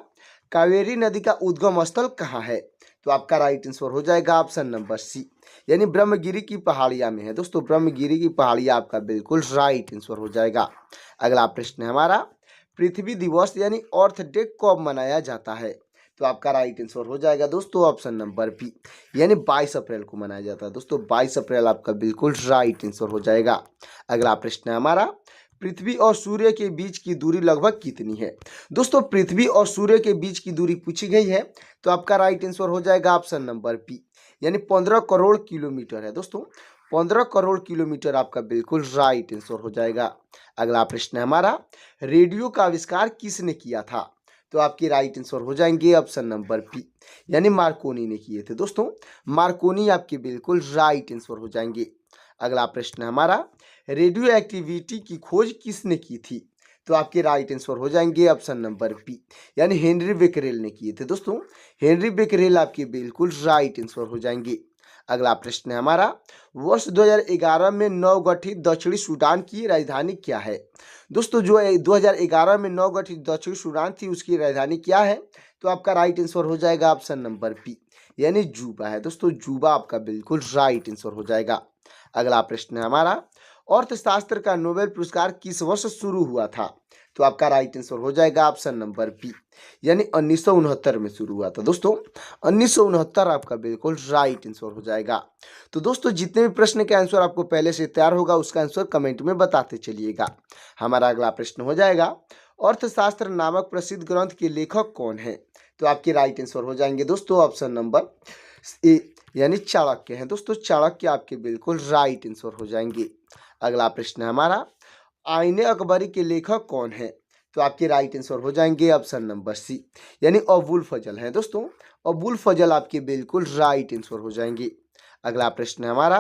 कावेरी नदी का उद्गम स्थल कहाँ है? तो आपका राइट आंसर हो जाएगा ऑप्शन नंबर सी, यानी ब्रह्मगिरी की पहाड़ियां में है। दोस्तों ब्रह्मगिरी की पहाड़ियां आपका बिल्कुल राइट आंसर हो जाएगा। अगला प्रश्न हमारा, पृथ्वी दिवस यानी अर्थ डे कब मनाया जाता है? तो आपका राइट आंसर हो जाएगा दोस्तों ऑप्शन नंबर बी, यानी 22 अप्रैल को मनाया जाता है। दोस्तों 22 अप्रैल आपका बिल्कुल राइट आंसर हो जाएगा। अगला प्रश्न हमारा, पृथ्वी और सूर्य के बीच की दूरी लगभग कितनी है? दोस्तों पृथ्वी और सूर्य के बीच की दूरी पूछी गई है, तो आपका राइट आंसर हो जाएगा ऑप्शन नंबर बी, यानी 15 करोड़ किलोमीटर है। दोस्तों 15 करोड़ किलोमीटर आपका बिल्कुल राइट आंसर हो जाएगा। अगला प्रश्न हमारा, रेडियो का आविष्कार किसने किया था? तो आपकी राइट आंसर हो जाएंगे ऑप्शन नंबर बी, यानी मार्कोनी ने किए थे। दोस्तों मार्कोनी आपके बिल्कुल राइट आंसर हो जाएंगे। अगला प्रश्न हमारा, रेडियो एक्टिविटी की खोज किसने की थी? तो आपके राइट आंसर हो जाएंगे ऑप्शन नंबर बी, यानी हेनरी बेकरेल ने किए थे। दोस्तों हेनरी बेकरेल आपके बिल्कुल राइट आंसर हो जाएंगे। अगला प्रश्न है हमारा, वर्ष 2011 में नवगठित दक्षिणी सूडान की राजधानी क्या है? दोस्तों जो 2011 में नवगठित दक्षिणी सूडान थी उसकी राजधानी क्या है? तो आपका राइट आंसर हो जाएगा ऑप्शन नंबर बी, यानी जूबा है। दोस्तों जूबा आपका बिल्कुल राइट आंसर हो जाएगा। अगला प्रश्न है हमारा, अर्थशास्त्र का नोबेल पुरस्कार किस वर्ष शुरू हुआ था? तो आपका राइट आंसर हो जाएगा ऑप्शन नंबर बी, यानी 1969 में शुरू हुआ था दोस्तों। 1969 आपका बिल्कुल राइट आंसर हो जाएगा। तो दोस्तों जितने भी प्रश्न के आंसर आपको पहले से तैयार होगा उसका आंसर कमेंट में बताते चलिएगा। हमारा अगला प्रश्न हो जाएगा, अर्थशास्त्र नामक प्रसिद्ध ग्रंथ के लेखक कौन है? तो आपके राइट आंसर हो जाएंगे दोस्तों ऑप्शन नंबर ए, यानी चाणक्य हैं दोस्तों। चाणक्य आपके बिल्कुल राइट आंसर हो जाएंगे। अगला प्रश्न है हमारा, आईने अकबरी के लेखक कौन है? तो आपके राइट आंसर हो जाएंगे ऑप्शन नंबर सी, यानी अबुल फजल हैं दोस्तों। अबुल फजल आपके बिल्कुल राइट आंसर हो जाएंगे। अगला प्रश्न है हमारा,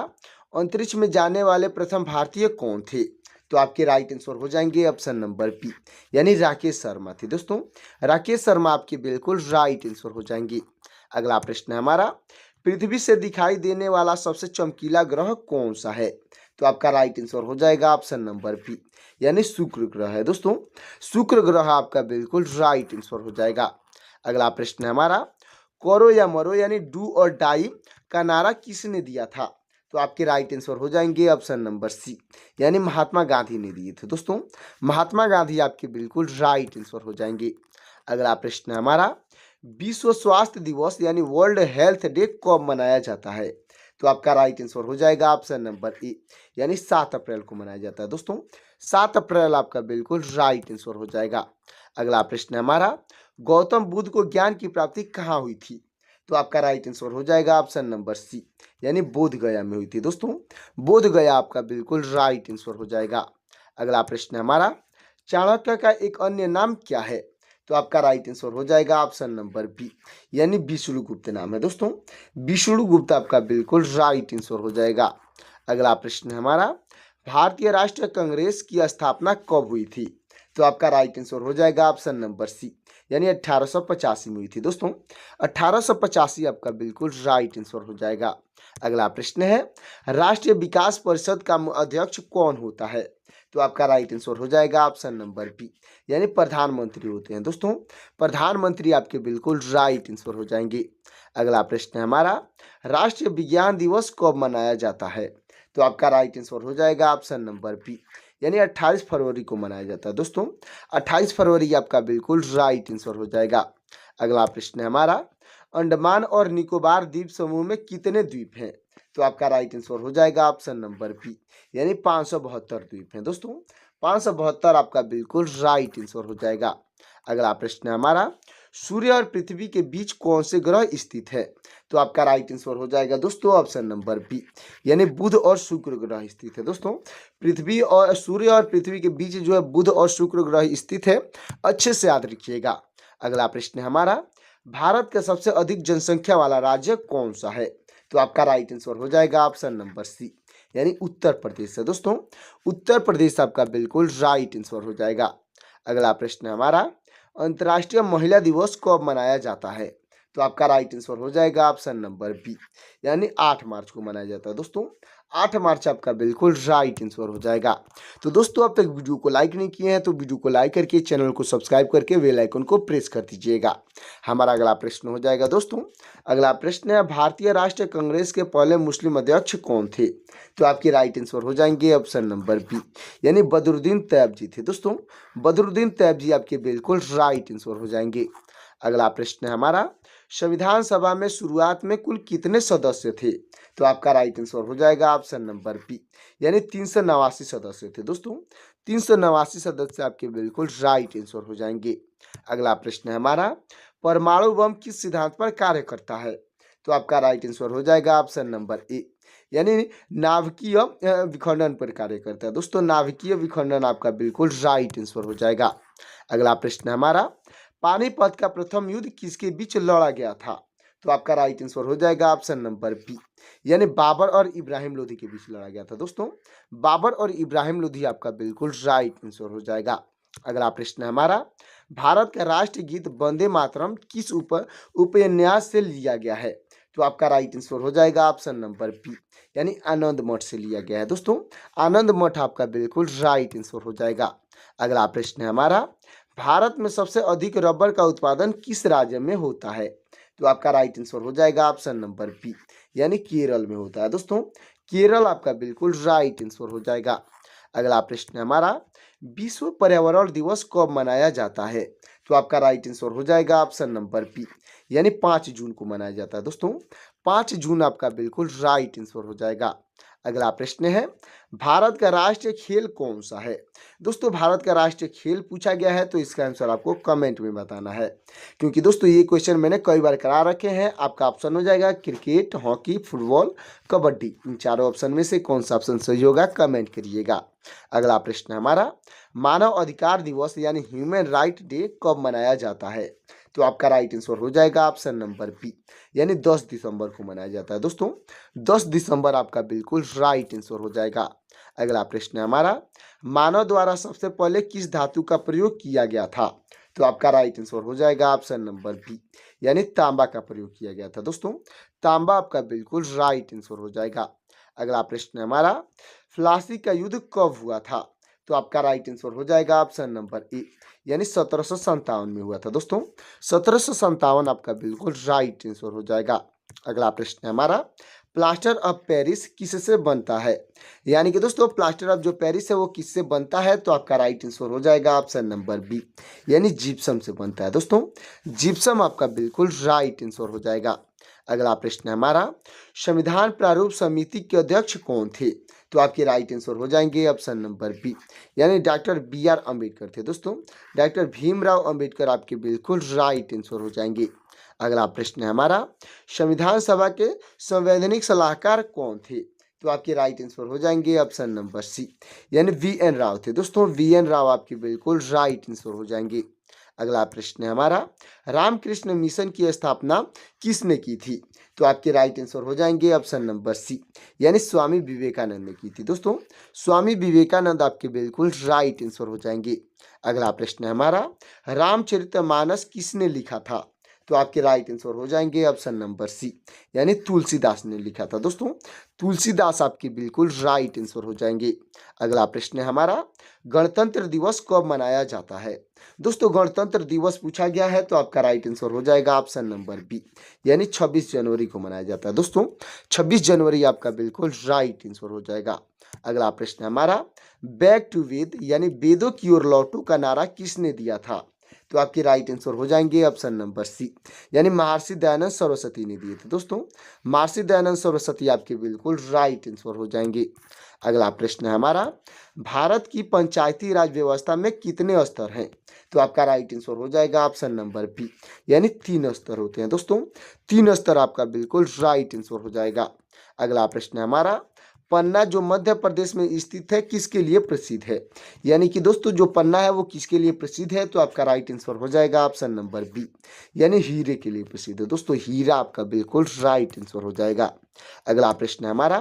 अंतरिक्ष में जाने वाले प्रथम भारतीय कौन थे? तो आपके राइट आंसर हो जाएंगे ऑप्शन नंबर बी, यानी राकेश शर्मा थे दोस्तों। राकेश शर्मा आपके बिल्कुल राइट आंसर हो जाएंगे। अगला प्रश्न है हमारा, पृथ्वी से दिखाई देने वाला सबसे चमकीला ग्रह कौन सा है? तो आपका राइट आंसर हो जाएगा ऑप्शन नंबर बी, यानी शुक्र ग्रह है दोस्तों। शुक्र ग्रह आपका बिल्कुल राइट आंसर हो जाएगा। अगला प्रश्न है हमारा, करो या मरो यानी डू और डाई का नारा किसने दिया था? तो आपके राइट आंसर हो जाएंगे ऑप्शन नंबर सी, यानी महात्मा गांधी ने दिए थे दोस्तों। महात्मा गांधी आपके बिल्कुल राइट आंसर हो जाएंगे। अगला प्रश्न है हमारा, विश्व स्वास्थ्य दिवस यानी वर्ल्ड हेल्थ डे कब मनाया जाता है? तो आपका राइट आंसर हो जाएगा ऑप्शन नंबर ए, यानी 7 अप्रैल को मनाया जाता है दोस्तों। 7 अप्रैल आपका बिल्कुल राइट आंसर हो जाएगा। अगला प्रश्न है हमारा, गौतम बुद्ध को ज्ञान की प्राप्ति कहाँ हुई थी? तो आपका राइट आंसर हो जाएगा ऑप्शन नंबर सी, यानी बोध गया में हुई थी दोस्तों। बोध गया आपका बिल्कुल राइट आंसर हो जाएगा। अगला प्रश्न है हमारा, चाणक्य का एक अन्य नाम क्या है? तो आपका राइट आंसर हो जाएगा ऑप्शन नंबर बी, यानी विष्णुगुप्त नाम है दोस्तों। विष्णुगुप्त आपका बिल्कुल राइट आंसर हो जाएगा। अगला प्रश्न है हमारा, भारतीय राष्ट्रीय कांग्रेस की स्थापना कब हुई थी? तो आपका राइट आंसर हो जाएगा ऑप्शन नंबर सी, यानी 1885 में हुई थी दोस्तों। 1885 आपका बिल्कुल राइट आंसर हो जाएगा। अगला प्रश्न है, राष्ट्रीय विकास परिषद का अध्यक्ष कौन होता है? तो आपका राइट आंसर हो जाएगा ऑप्शन नंबर बी, यानी प्रधानमंत्री होते हैं दोस्तों। प्रधानमंत्री आपके बिल्कुल राइट आंसर हो जाएंगे। अगला प्रश्न है हमारा, राष्ट्रीय विज्ञान दिवस कब मनाया जाता है? तो आपका राइट आंसर हो जाएगा ऑप्शन नंबर बी, यानी 28 फरवरी को मनाया जाता है दोस्तों। 28 फरवरी आपका बिल्कुल राइट आंसर हो जाएगा। अगला प्रश्न है हमारा, अंडमान और निकोबार द्वीप समूह में कितने द्वीप हैं? तो आपका राइट आंसर हो जाएगा ऑप्शन नंबर बी, यानी 572 द्वीप हैं दोस्तों। 572 आपका बिल्कुल राइट आंसर हो जाएगा। अगला प्रश्न है हमारा, सूर्य और पृथ्वी के बीच कौन से ग्रह स्थित है? तो आपका राइट आंसर हो जाएगा दोस्तों ऑप्शन नंबर बी, यानी बुध और शुक्र ग्रह स्थित है दोस्तों। पृथ्वी और सूर्य और पृथ्वी के बीच जो है बुध और शुक्र ग्रह स्थित है, अच्छे से याद रखिएगा। अगला प्रश्न है हमारा, भारत का सबसे अधिक जनसंख्या वाला राज्य कौन सा है? तो आपका राइट आंसर हो जाएगा ऑप्शन नंबर सी, यानी उत्तर प्रदेश है दोस्तों। उत्तर प्रदेश आपका बिल्कुल राइट आंसर हो जाएगा। अगला प्रश्न है हमारा, अंतर्राष्ट्रीय महिला दिवस कब मनाया जाता है? तो आपका राइट आंसर हो जाएगा ऑप्शन नंबर बी, यानी 8 मार्च को मनाया जाता है दोस्तों। 8 मार्च आपका बिल्कुल राइट आंसर हो जाएगा। तो दोस्तों अब तक वीडियो को लाइक नहीं किए हैं तो वीडियो को लाइक करके चैनल को सब्सक्राइब करके बेल आइकन को प्रेस कर दीजिएगा। हमारा अगला प्रश्न हो जाएगा दोस्तों। अगला प्रश्न है, भारतीय राष्ट्रीय कांग्रेस के पहले मुस्लिम अध्यक्ष कौन थे? तो आपके राइट आंसर हो जाएंगे ऑप्शन नंबर बी, यानी बदरुद्दीन तैयब जी थे दोस्तों। बदरुद्दीन तैयब जी आपके बिल्कुल राइट आंसर हो जाएंगे। अगला प्रश्न है हमारा, संविधान सभा में शुरुआत में कुल कितने सदस्य थे? तो आपका राइट आंसर हो जाएगा ऑप्शन नंबर बी, यानी 389 सदस्य थे दोस्तों। 389 सदस्य आपके बिल्कुल राइट आंसर हो जाएंगे। अगला प्रश्न है हमारा, परमाणु बम किस सिद्धांत पर कार्य करता है? तो आपका राइट आंसर हो जाएगा ऑप्शन नंबर ए, यानी नाभिकीय विखंडन पर कार्य करता है दोस्तों। नाभिकीय विखंडन आपका बिल्कुल राइट आंसर हो जाएगा। अगला प्रश्न है हमारा, पानीपत का प्रथम युद्ध किसके बीच लड़ा गया था? तो आपका राइट आंसर हो जाएगा ऑप्शन नंबर बी, यानी बाबर और इब्राहिम लोधी के बीच लड़ा गया था दोस्तों। बाबर और इब्राहिम लोधी आपका बिल्कुल राइट आंसर हो जाएगा। अगला प्रश्न है हमारा, भारत का राष्ट्रीय गीत वंदे मातरम किस उपन्यास से लिया गया है? तो आपका राइट आंसर हो जाएगा ऑप्शन नंबर बी, यानी आनंद मठ से लिया गया है दोस्तों। आनंद मठ आपका बिल्कुल राइट आंसर हो जाएगा। अगला प्रश्न है हमारा, भारत में सबसे अधिक रबर का उत्पादन किस राज्य में होता है? तो आपका राइट आंसर हो जाएगा ऑप्शन नंबर बी, यानी केरल में होता है दोस्तों। केरल आपका बिल्कुल राइट आंसर हो जाएगा। अगला प्रश्न है हमारा, विश्व पर्यावरण दिवस कब मनाया जाता है? तो आपका राइट आंसर हो जाएगा ऑप्शन नंबर बी, यानी 5 जून को मनाया जाता है। दोस्तों 5 जून आपका बिल्कुल राइट आंसर हो जाएगा। अगला प्रश्न है, भारत का राष्ट्रीय खेल कौन सा है? दोस्तों भारत का राष्ट्रीय खेल पूछा गया है, तो इसका आंसर आपको कमेंट में बताना है, क्योंकि दोस्तों ये क्वेश्चन मैंने कई बार करा रखे हैं। आपका ऑप्शन हो जाएगा क्रिकेट, हॉकी, फुटबॉल, कबड्डी। इन चारों ऑप्शन में से कौन सा ऑप्शन सही होगा कमेंट करिएगा। अगला प्रश्न है हमारा, मानव अधिकार दिवस यानी ह्यूमन राइट डे कब मनाया जाता है? तो आपका राइट आंसर हो जाएगा ऑप्शन नंबर बी, यानी 10 दिसंबर को मनाया जाता है। दोस्तों 10 दिसंबर आपका बिल्कुल राइट आंसर हो जाएगा। अगला प्रश्न है हमारा, मानव द्वारा सबसे पहले किस धातु का प्रयोग किया गया था? तो आपका राइट आंसर हो जाएगा ऑप्शन नंबर बी, यानी तांबा का प्रयोग किया गया था। दोस्तों तांबा आपका बिल्कुल राइट आंसर हो जाएगा। अगला प्रश्न है हमारा, प्लासी का युद्ध कब हुआ था? तो आपका राइट आंसर हो जाएगा ऑप्शन नंबर ए, यानी 1757 में हुआ था। दोस्तों 1757 आपका बिल्कुल राइट आंसर हो जाएगा। अगला प्रश्न है हमारा, प्लास्टर ऑफ पेरिस किससे बनता है? यानी कि दोस्तों प्लास्टर ऑफ जो पेरिस है वो किससे बनता है? तो आपका राइट आंसर हो जाएगा ऑप्शन नंबर बी, यानी जिप्सम से बनता है। दोस्तों जिप्सम आपका बिल्कुल राइट आंसर हो जाएगा। अगला प्रश्न है हमारा, संविधान प्रारूप समिति के अध्यक्ष कौन थे? तो आपके राइट आंसर हो जाएंगे ऑप्शन नंबर बी, यानी डॉक्टर बी आर अम्बेडकर थे। दोस्तों डॉक्टर भीमराव अम्बेडकर आपके बिल्कुल राइट आंसर हो जाएंगे। अगला प्रश्न है हमारा, संविधान सभा के संवैधानिक सलाहकार कौन थे? तो आपके राइट आंसर हो जाएंगे ऑप्शन नंबर सी, यानी वी एन राव थे। दोस्तों वी एन राव आपके बिल्कुल राइट आंसर हो जाएंगे। अगला प्रश्न है हमारा, रामकृष्ण मिशन की स्थापना किसने की थी? तो आपके राइट आंसर हो जाएंगे ऑप्शन नंबर सी, यानी स्वामी विवेकानंद ने की थी। दोस्तों स्वामी विवेकानंद आपके बिल्कुल राइट आंसर हो जाएंगे। अगला प्रश्न है हमारा, रामचरितमानस किसने लिखा था? तो आपके राइट आंसर हो जाएंगे ऑप्शन नंबर सी, यानी तुलसीदास ने लिखा था। दोस्तों तुलसीदास आपके बिल्कुल राइट आंसर हो जाएंगे। अगला प्रश्न है हमारा, गणतंत्र दिवस कब मनाया जाता है? दोस्तों गणतंत्र दिवस पूछा गया है, तो आपका राइट आंसर हो जाएगा ऑप्शन नंबर बी, यानी 26 जनवरी को मनाया जाता है। दोस्तों 26 जनवरी आपका बिल्कुल राइट आंसर हो जाएगा। अगला प्रश्न है हमारा, बैक टू वेद यानी वेदों की ओर लौटो का नारा किसने दिया था? तो आपके राइट आंसर हो जाएंगे ऑप्शन नंबर सी, यानी महर्षि दयानंद सरस्वती ने दिए थे। दोस्तों महर्षि दयानंद सरस्वती आपके बिल्कुल राइट आंसर हो जाएंगे। अगला प्रश्न है हमारा, भारत की पंचायती राज व्यवस्था में कितने स्तर हैं? तो आपका राइट आंसर हो जाएगा ऑप्शन नंबर बी, यानी 3 स्तर होते हैं। दोस्तों 3 स्तर आपका बिल्कुल राइट आंसर हो जाएगा। अगला प्रश्न है हमारा, पन्ना जो मध्य प्रदेश में स्थित है किसके लिए प्रसिद्ध है? यानी कि दोस्तों जो पन्ना है वो किसके लिए प्रसिद्ध है? तो आपका राइट आंसर हो जाएगा ऑप्शन नंबर बी, यानी हीरे के लिए प्रसिद्ध है। दोस्तों हीरा आपका बिल्कुल राइट आंसर हो जाएगा। अगला प्रश्न है हमारा,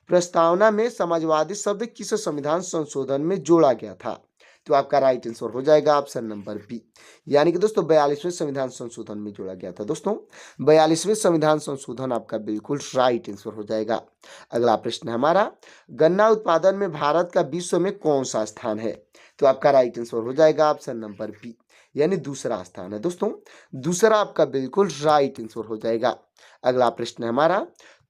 प्रस्तावना में समाजवादी शब्द किस संविधान संशोधन में जोड़ा गया था? तो आपका राइट आंसर हो जाएगा ऑप्शन नंबर बी, यानी कि दोस्तों 42वें संविधान संशोधन में जोड़ा गया था। दोस्तों 42वें संविधान संशोधन आपका बिल्कुल राइट आंसर हो जाएगा। अगला प्रश्न है हमारा, गन्ना उत्पादन में भारत का विश्व में कौन सा स्थान है? तो आपका राइट आंसर हो जाएगा ऑप्शन नंबर बी, यानी दूसरा स्थान है। दोस्तों दूसरा आपका बिल्कुल राइट आंसर हो जाएगा। अगला प्रश्न है हमारा,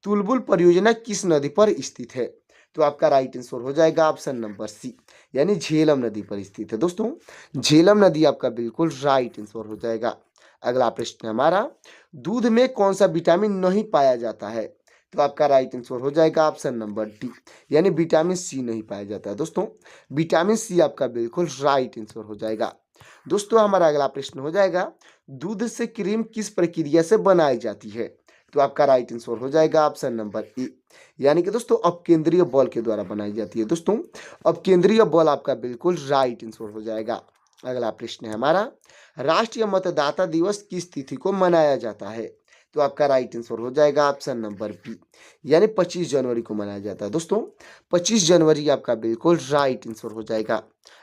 तुलबुल परियोजना किस नदी पर स्थित है? तो आपका राइट आंसर हो जाएगा ऑप्शन नंबर सी, यानी झेलम नदी पर स्थित है। दोस्तों झेलम नदी आपका बिल्कुल राइट आंसर हो जाएगा। अगला प्रश्न है हमारा, दूध में कौन सा विटामिन नहीं पाया जाता है? तो आपका राइट आंसर हो जाएगा ऑप्शन नंबर डी, यानी विटामिन सी नहीं पाया जाता है। दोस्तों विटामिन सी आपका बिल्कुल राइट आंसर हो जाएगा। दोस्तों हमारा अगला प्रश्न हो जाएगा, दूध से क्रीम किस प्रक्रिया से बनाई जाती है? तो आपका राइट आंसर हो जाएगा ऑप्शन नंबर ए, यानी कि दोस्तों अपकेंद्रीय बल के द्वारा बनाई जाती है। दोस्तों अपकेंद्रीय बल आपका बिल्कुल राइट आंसर हो जाएगा। अगला प्रश्न है हमारा, राष्ट्रीय मतदाता दिवस किस तिथि को मनाया जाता है? तो आपका राइट आंसर हो जाएगा ऑप्शन नंबर बी, यानी 25 जनवरी को मनाया जाता है। दोस्तों 25 जनवरी आपका बिल्कुल राइट आंसर हो जाएगा।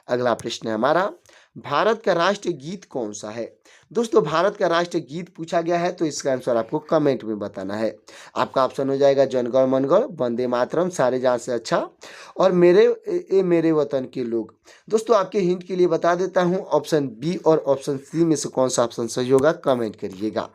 अगला प्रश्न है हमारा, भारत का राष्ट्रीय गीत कौन सा है? दोस्तों भारत का राष्ट्रीय गीत पूछा गया है, तो इसका आंसर आपको कमेंट में बताना है। आपका ऑप्शन हो जाएगा जनगण मनगढ़, वंदे मातरम, सारे जहां से अच्छा और मेरे वतन के लोग। दोस्तों आपके हिंट के लिए बता देता हूं, ऑप्शन बी और ऑप्शन सी में से कौन सा ऑप्शन सही होगा कमेंट करिएगा।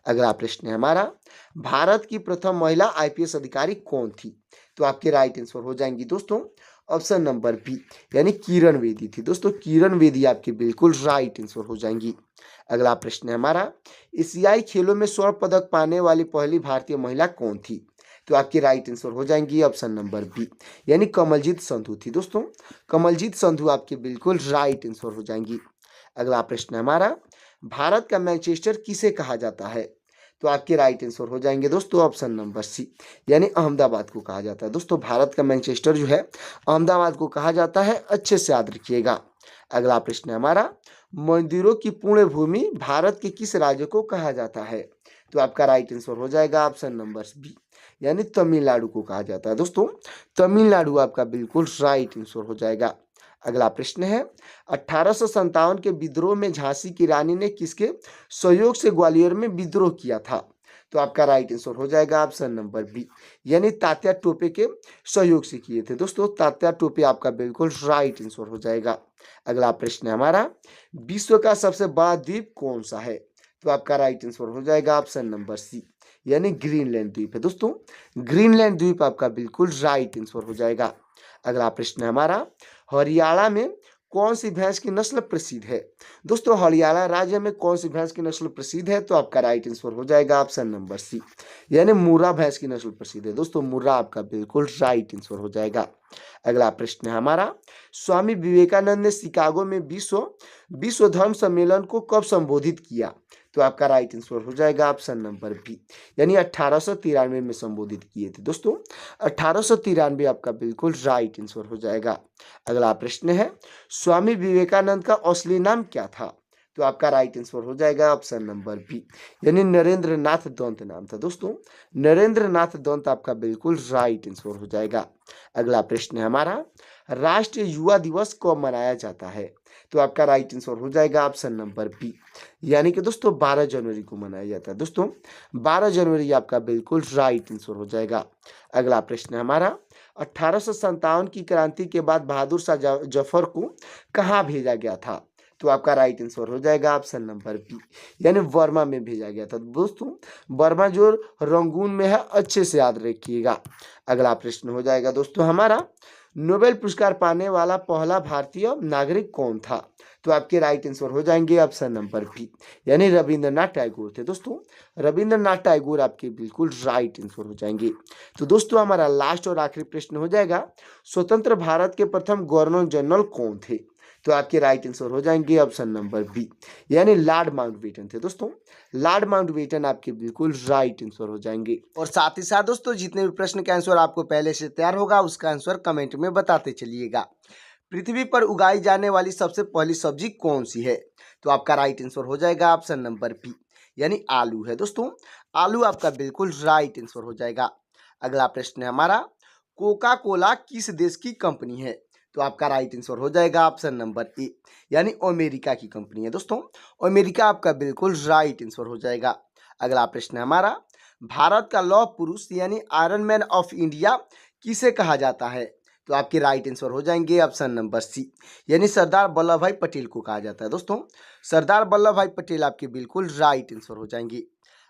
अगला प्रश्न है हमारा, भारत की प्रथम महिला IPS अधिकारी कौन थी? तो आपके राइट आंसर हो जाएंगी दोस्तों ऑप्शन नंबर बी, यानी किरण बेदी थी। दोस्तों किरण बेदी आपकी बिल्कुल राइट आंसर हो जाएंगी। अगला प्रश्न है हमारा, एशियाई खेलों में स्वर्ण पदक पाने वाली पहली भारतीय महिला कौन थी? तो आपकी राइट आंसर हो जाएंगी ऑप्शन नंबर बी, यानी कमलजीत संधू थी। दोस्तों कमलजीत संधू आपकी बिल्कुल राइट आंसर हो जाएंगी। अगला प्रश्न है हमारा, भारत का मैनचेस्टर किसे कहा जाता है? तो आपके राइट आंसर हो जाएंगे दोस्तों ऑप्शन नंबर सी, यानी अहमदाबाद को कहा जाता है। दोस्तों भारत का मैनचेस्टर जो है अहमदाबाद को कहा जाता है, अच्छे से याद रखिएगा। अगला प्रश्न है हमारा, मंदिरों की पुण्य भूमि भारत के किस राज्य को कहा जाता है? तो आपका राइट आंसर हो जाएगा ऑप्शन नंबर बी, यानी तमिलनाडु को कहा जाता है। दोस्तों तमिलनाडु आपका बिल्कुल राइट आंसर हो जाएगा। अगला प्रश्न है, 1857 के विद्रोह में झांसी की रानी ने किसके सहयोग से ग्वालियर में विद्रोह किया था? तो आपका राइट आंसर हो जाएगा ऑप्शन नंबर बी, यानी तात्या टोपे के सहयोग से किए थे। दोस्तों तात्या टोपे आपका बिल्कुल राइट आंसर हो जाएगा। अगला प्रश्न है हमारा, विश्व का सबसे बड़ा द्वीप कौन सा है? तो आपका राइट आंसर हो जाएगा ऑप्शन नंबर सी, यानी ग्रीनलैंड द्वीप है। दोस्तों ग्रीनलैंड द्वीप आपका बिल्कुल राइट आंसर हो जाएगा। अगला प्रश्न है हमारा, हरियाणा में कौन सी भैंस की नस्ल प्रसिद्ध है? दोस्तों हरियाणा राज्य में कौन सी भैंस की नस्ल प्रसिद्ध है? तो आपका राइट आंसर हो जाएगा ऑप्शन नंबर सी, यानी मुर्रा भैंस की नस्ल प्रसिद्ध है। दोस्तों मुर्रा आपका बिल्कुल राइट आंसर हो जाएगा। अगला प्रश्न है हमारा, स्वामी विवेकानंद ने शिकागो में विश्व धर्म सम्मेलन को कब संबोधित किया? तो आपका राइट आंसर हो जाएगा ऑप्शन नंबर बी, यानी 1893 में संबोधित किए थे। दोस्तों 1893 आपका बिल्कुल राइट आंसर हो जाएगा। अगला प्रश्न है, स्वामी विवेकानंद का असली नाम क्या था? तो आपका राइट आंसर हो जाएगा ऑप्शन नंबर बी, यानी नरेंद्र नाथ दंत नाम था। दोस्तों नरेंद्र नाथ दंत आपका बिल्कुल राइट आंसर हो जाएगा। अगला प्रश्न है हमारा, राष्ट्रीय युवा दिवस कब मनाया जाता है? तो आपका राइट आंसर हो जाएगा ऑप्शन नंबर बी, यानी कि दोस्तों 12 जनवरी को मनाया जाता है। दोस्तों 12 जनवरी आपका बिल्कुल राइट आंसर हो जाएगा। अगला प्रश्न है हमारा, 1857 की क्रांति के बाद बहादुर शाह जफर को कहाँ भेजा गया था? तो आपका राइट आंसर हो जाएगा ऑप्शन नंबर बी, यानी बर्मा में भेजा गया था। दोस्तों बर्मा जो रंगून में है, अच्छे से याद रखिएगा। अगला प्रश्न हो जाएगा दोस्तों हमारा, नोबेल पुरस्कार पाने वाला पहला भारतीय नागरिक कौन था? तो आपके राइट आंसर हो जाएंगे ऑप्शन नंबर बी, यानी रविंद्रनाथ टैगोर थे। दोस्तों रविंद्रनाथ टैगोर आपके बिल्कुल राइट आंसर हो जाएंगे। तो दोस्तों हमारा लास्ट और आखिरी प्रश्न हो जाएगा, स्वतंत्र भारत के प्रथम गवर्नर जनरल कौन थे? तो आपके राइट आंसर हो जाएंगे ऑप्शन नंबर बी, यानी लॉर्ड माउंटबेटन थे। दोस्तों लॉर्ड माउंटबेटन आपके बिल्कुल राइट आंसर हो जाएंगे। और साथ ही साथ दोस्तों जितने भी प्रश्न के आंसर आपको पहले से तैयार होगा उसका आंसर कमेंट में बताते चलिएगा। पृथ्वी पर उगाई जाने वाली सबसे पहली सब्जी कौन सी है? तो आपका राइट आंसर हो जाएगा ऑप्शन नंबर बी, यानी आलू है। दोस्तों आलू आपका बिल्कुल राइट आंसर हो जाएगा। अगला प्रश्न है हमारा, कोका कोला किस देश की कंपनी है? तो आपका राइट आंसर हो जाएगा ऑप्शन नंबर ए, यानी अमेरिका की कंपनी है। दोस्तों अमेरिका आपका बिल्कुल राइट आंसर हो जाएगा। अगला प्रश्न है हमारा, भारत का लौह पुरुष यानी आयरन मैन ऑफ इंडिया किसे कहा जाता है? तो आपके राइट आंसर हो जाएंगे ऑप्शन नंबर सी, यानी सरदार वल्लभ भाई पटेल को कहा जाता है। दोस्तों सरदार वल्लभ भाई पटेल आपके बिल्कुल राइट आंसर हो जाएंगे।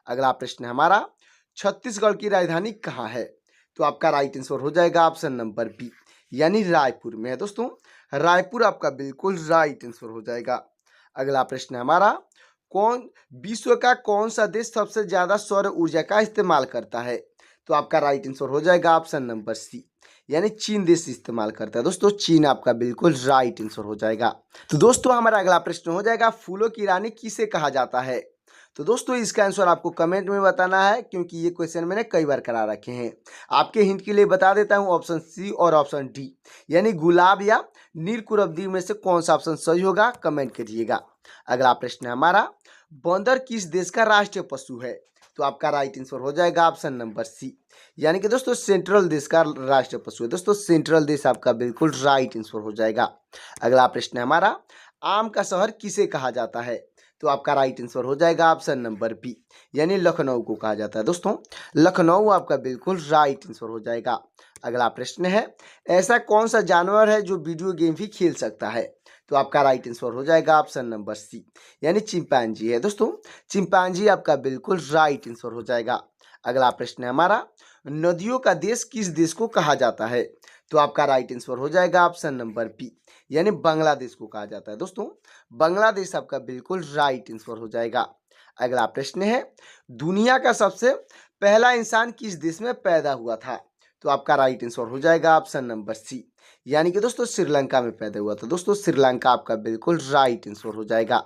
अगला प्रश्न है हमारा, छत्तीसगढ़ की राजधानी कहाँ है? तो आपका राइट आंसर हो जाएगा ऑप्शन नंबर बी, यानी रायपुर में है। दोस्तों रायपुर आपका बिल्कुल राइट आंसर हो जाएगा। अगला प्रश्न है हमारा, विश्व का कौन सा देश सबसे ज्यादा सौर ऊर्जा का इस्तेमाल करता है? तो आपका राइट आंसर हो जाएगा ऑप्शन नंबर सी, यानी चीन देश इस्तेमाल करता है। दोस्तों चीन आपका बिल्कुल राइट आंसर हो जाएगा। तो दोस्तों हमारा अगला प्रश्न हो जाएगा, फूलों की रानी किसे कहा जाता है? तो दोस्तों इसका आंसर आपको कमेंट में बताना है, क्योंकि ये क्वेश्चन मैंने कई बार करा रखे हैं। आपके हिंट के लिए बता देता हूँ, ऑप्शन सी और ऑप्शन डी, यानी गुलाब या नीलकुरब्दी में से कौन सा ऑप्शन सही होगा कमेंट करिएगा। अगला प्रश्न है हमारा, बंदर किस देश का राष्ट्रीय पशु है? तो आपका राइट आंसर हो जाएगा ऑप्शन नंबर सी, यानी कि दोस्तों सेंट्रल देश का राष्ट्रीय पशु है। दोस्तों सेंट्रल देश आपका बिल्कुल राइट आंसर हो जाएगा। अगला प्रश्न है हमारा, आम का शहर किसे कहा जाता है? तो आपका राइट आंसर हो जाएगा ऑप्शन नंबर बी, यानी लखनऊ को कहा जाता है। दोस्तों लखनऊ आपका बिल्कुल राइट आंसर हो जाएगा। अगला प्रश्न है, ऐसा कौन सा जानवर है जो वीडियो गेम भी खेल सकता है? तो आपका राइट आंसर हो जाएगा ऑप्शन नंबर सी, यानी चिंपैंजी है। दोस्तों चिंपैंजी आपका बिल्कुल राइट आंसर हो जाएगा। अगला प्रश्न है हमारा, नदियों का देश किस देश को कहा जाता है? तो आपका राइट आंसर हो जाएगा ऑप्शन नंबर बी, यानी बांग्लादेश को कहा जाता है। दोस्तों बांग्लादेश आपका बिल्कुल राइट आंसर हो जाएगा। अगला प्रश्न है, दुनिया का सबसे पहला इंसान किस देश में पैदा हुआ था? तो आपका राइट आंसर हो जाएगा ऑप्शन नंबर सी, यानी कि दोस्तों श्रीलंका में पैदा हुआ था। दोस्तों श्रीलंका आपका बिल्कुल राइट आंसर हो जाएगा।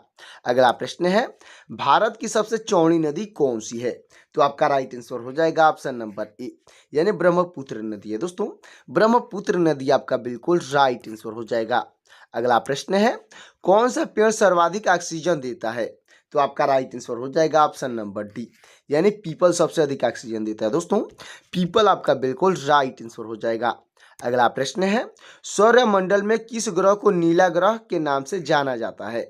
अगला प्रश्न है, भारत की सबसे चौड़ी नदी कौन सी है? तो आपका राइट आंसर हो जाएगा ऑप्शन नंबर ए, यानी ब्रह्मपुत्र नदी है। दोस्तों ब्रह्मपुत्र नदी आपका बिल्कुल राइट आंसर हो जाएगा। अगला प्रश्न है, कौन सा पेड़ सर्वाधिक ऑक्सीजन देता है? तो आपका राइट आंसर हो जाएगा ऑप्शन नंबर डी, यानी पीपल सबसे अधिक ऑक्सीजन देता है। दोस्तों पीपल आपका बिल्कुल राइट आंसर हो जाएगा। अगला प्रश्न है, सौरमंडल में किस ग्रह को नीला ग्रह के नाम से जाना जाता है?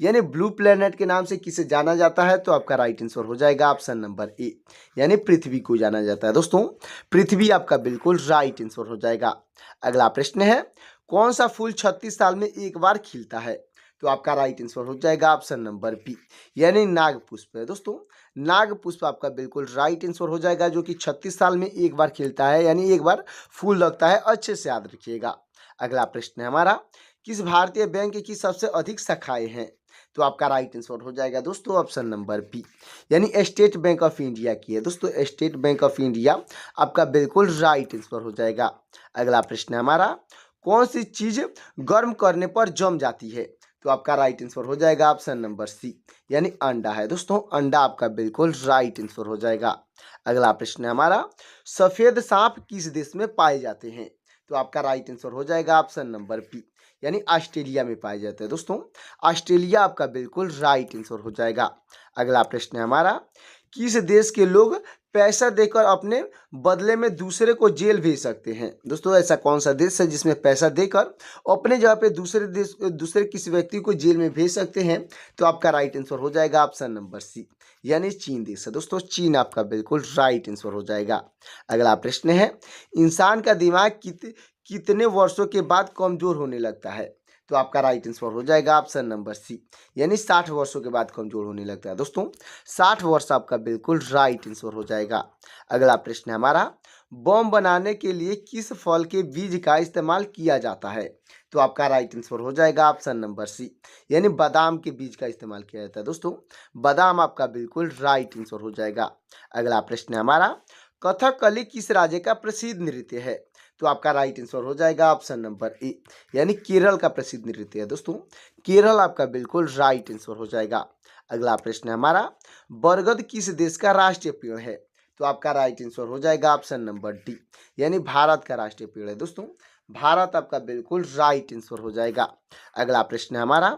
यानी ब्लू प्लेनेट के नाम से किसे जाना जाता है? तो आपका राइट आंसर हो जाएगा ऑप्शन नंबर ए, यानी पृथ्वी को जाना जाता है। दोस्तों पृथ्वी आपका बिल्कुल राइट आंसर हो जाएगा। अगला प्रश्न है, कौन सा फूल 36 साल में एक बार खिलता है? तो आपका राइट आंसर हो जाएगा ऑप्शन नंबर बी, यानी नागपुष्प है। दोस्तों नागपुष्प आपका बिल्कुल राइट आंसर हो जाएगा, जो कि 36 साल में एक बार खिलता है, यानी एक बार फूल लगता है। अच्छे से याद रखिएगा। अगला प्रश्न है हमारा, किस भारतीय बैंक की सबसे अधिक शाखाएं हैं? तो आपका राइट आंसर हो जाएगा दोस्तों ऑप्शन नंबर बी, यानी स्टेट बैंक ऑफ इंडिया की है। दोस्तों स्टेट बैंक ऑफ इंडिया आपका बिल्कुल राइट आंसर हो जाएगा। अगला प्रश्न है हमारा, कौन सी चीज गर्म करने पर जम जाती है? तो आपका राइट आंसर हो जाएगा ऑप्शन नंबर सी, यानी अंडा है। दोस्तों अंडा आपका बिल्कुल राइट आंसर हो जाएगा। अगला प्रश्न है हमारा, सफेद सांप किस देश में पाए जाते हैं? तो आपका राइट आंसर हो जाएगा ऑप्शन नंबर बी, यानी ऑस्ट्रेलिया में पाए जाते हैं। दोस्तों ऑस्ट्रेलिया आपका बिल्कुल राइट आंसर हो जाएगा। अगला प्रश्न है हमारा, किस देश के लोग पैसा देकर अपने बदले में दूसरे को जेल भेज सकते हैं? दोस्तों ऐसा कौन सा देश है जिसमें पैसा देकर अपने जगह पे दूसरे किसी व्यक्ति को जेल में भेज सकते हैं? तो आपका राइट आंसर हो जाएगा ऑप्शन नंबर सी, यानी चीन देश है। दोस्तों चीन आपका बिल्कुल राइट आंसर हो जाएगा। अगला प्रश्न है, इंसान का दिमाग कितने वर्षों के बाद कमजोर होने लगता है? तो आपका राइट आंसर हो जाएगा ऑप्शन नंबर सी, यानी 60 वर्षों के बाद कमजोर होने लगता है। दोस्तों 60 वर्ष आपका बिल्कुल राइट आंसर हो जाएगा। अगला प्रश्न है हमारा, बम बनाने के लिए किस फल के बीज का इस्तेमाल किया जाता है? तो आपका राइट आंसर हो जाएगा ऑप्शन नंबर सी, यानी बादाम के बीज का इस्तेमाल किया जाता है। दोस्तों बादाम आपका बिल्कुल राइट आंसर हो जाएगा। अगला प्रश्न है हमारा, कथकली किस राज्य का प्रसिद्ध नृत्य है? तो आपका राइट आंसर हो जाएगा ऑप्शन नंबर ए, यानी केरल का प्रसिद्ध नृत्य है। दोस्तों केरल आपका बिल्कुल राइट आंसर हो जाएगा। अगला प्रश्न है हमारा, बरगद किस देश का राष्ट्रीय पेड़ है? तो आपका राइट आंसर हो जाएगा ऑप्शन नंबर डी, यानी भारत का राष्ट्रीय पेड़ है। दोस्तों भारत आपका बिल्कुल राइट आंसर हो जाएगा। अगला प्रश्न है हमारा,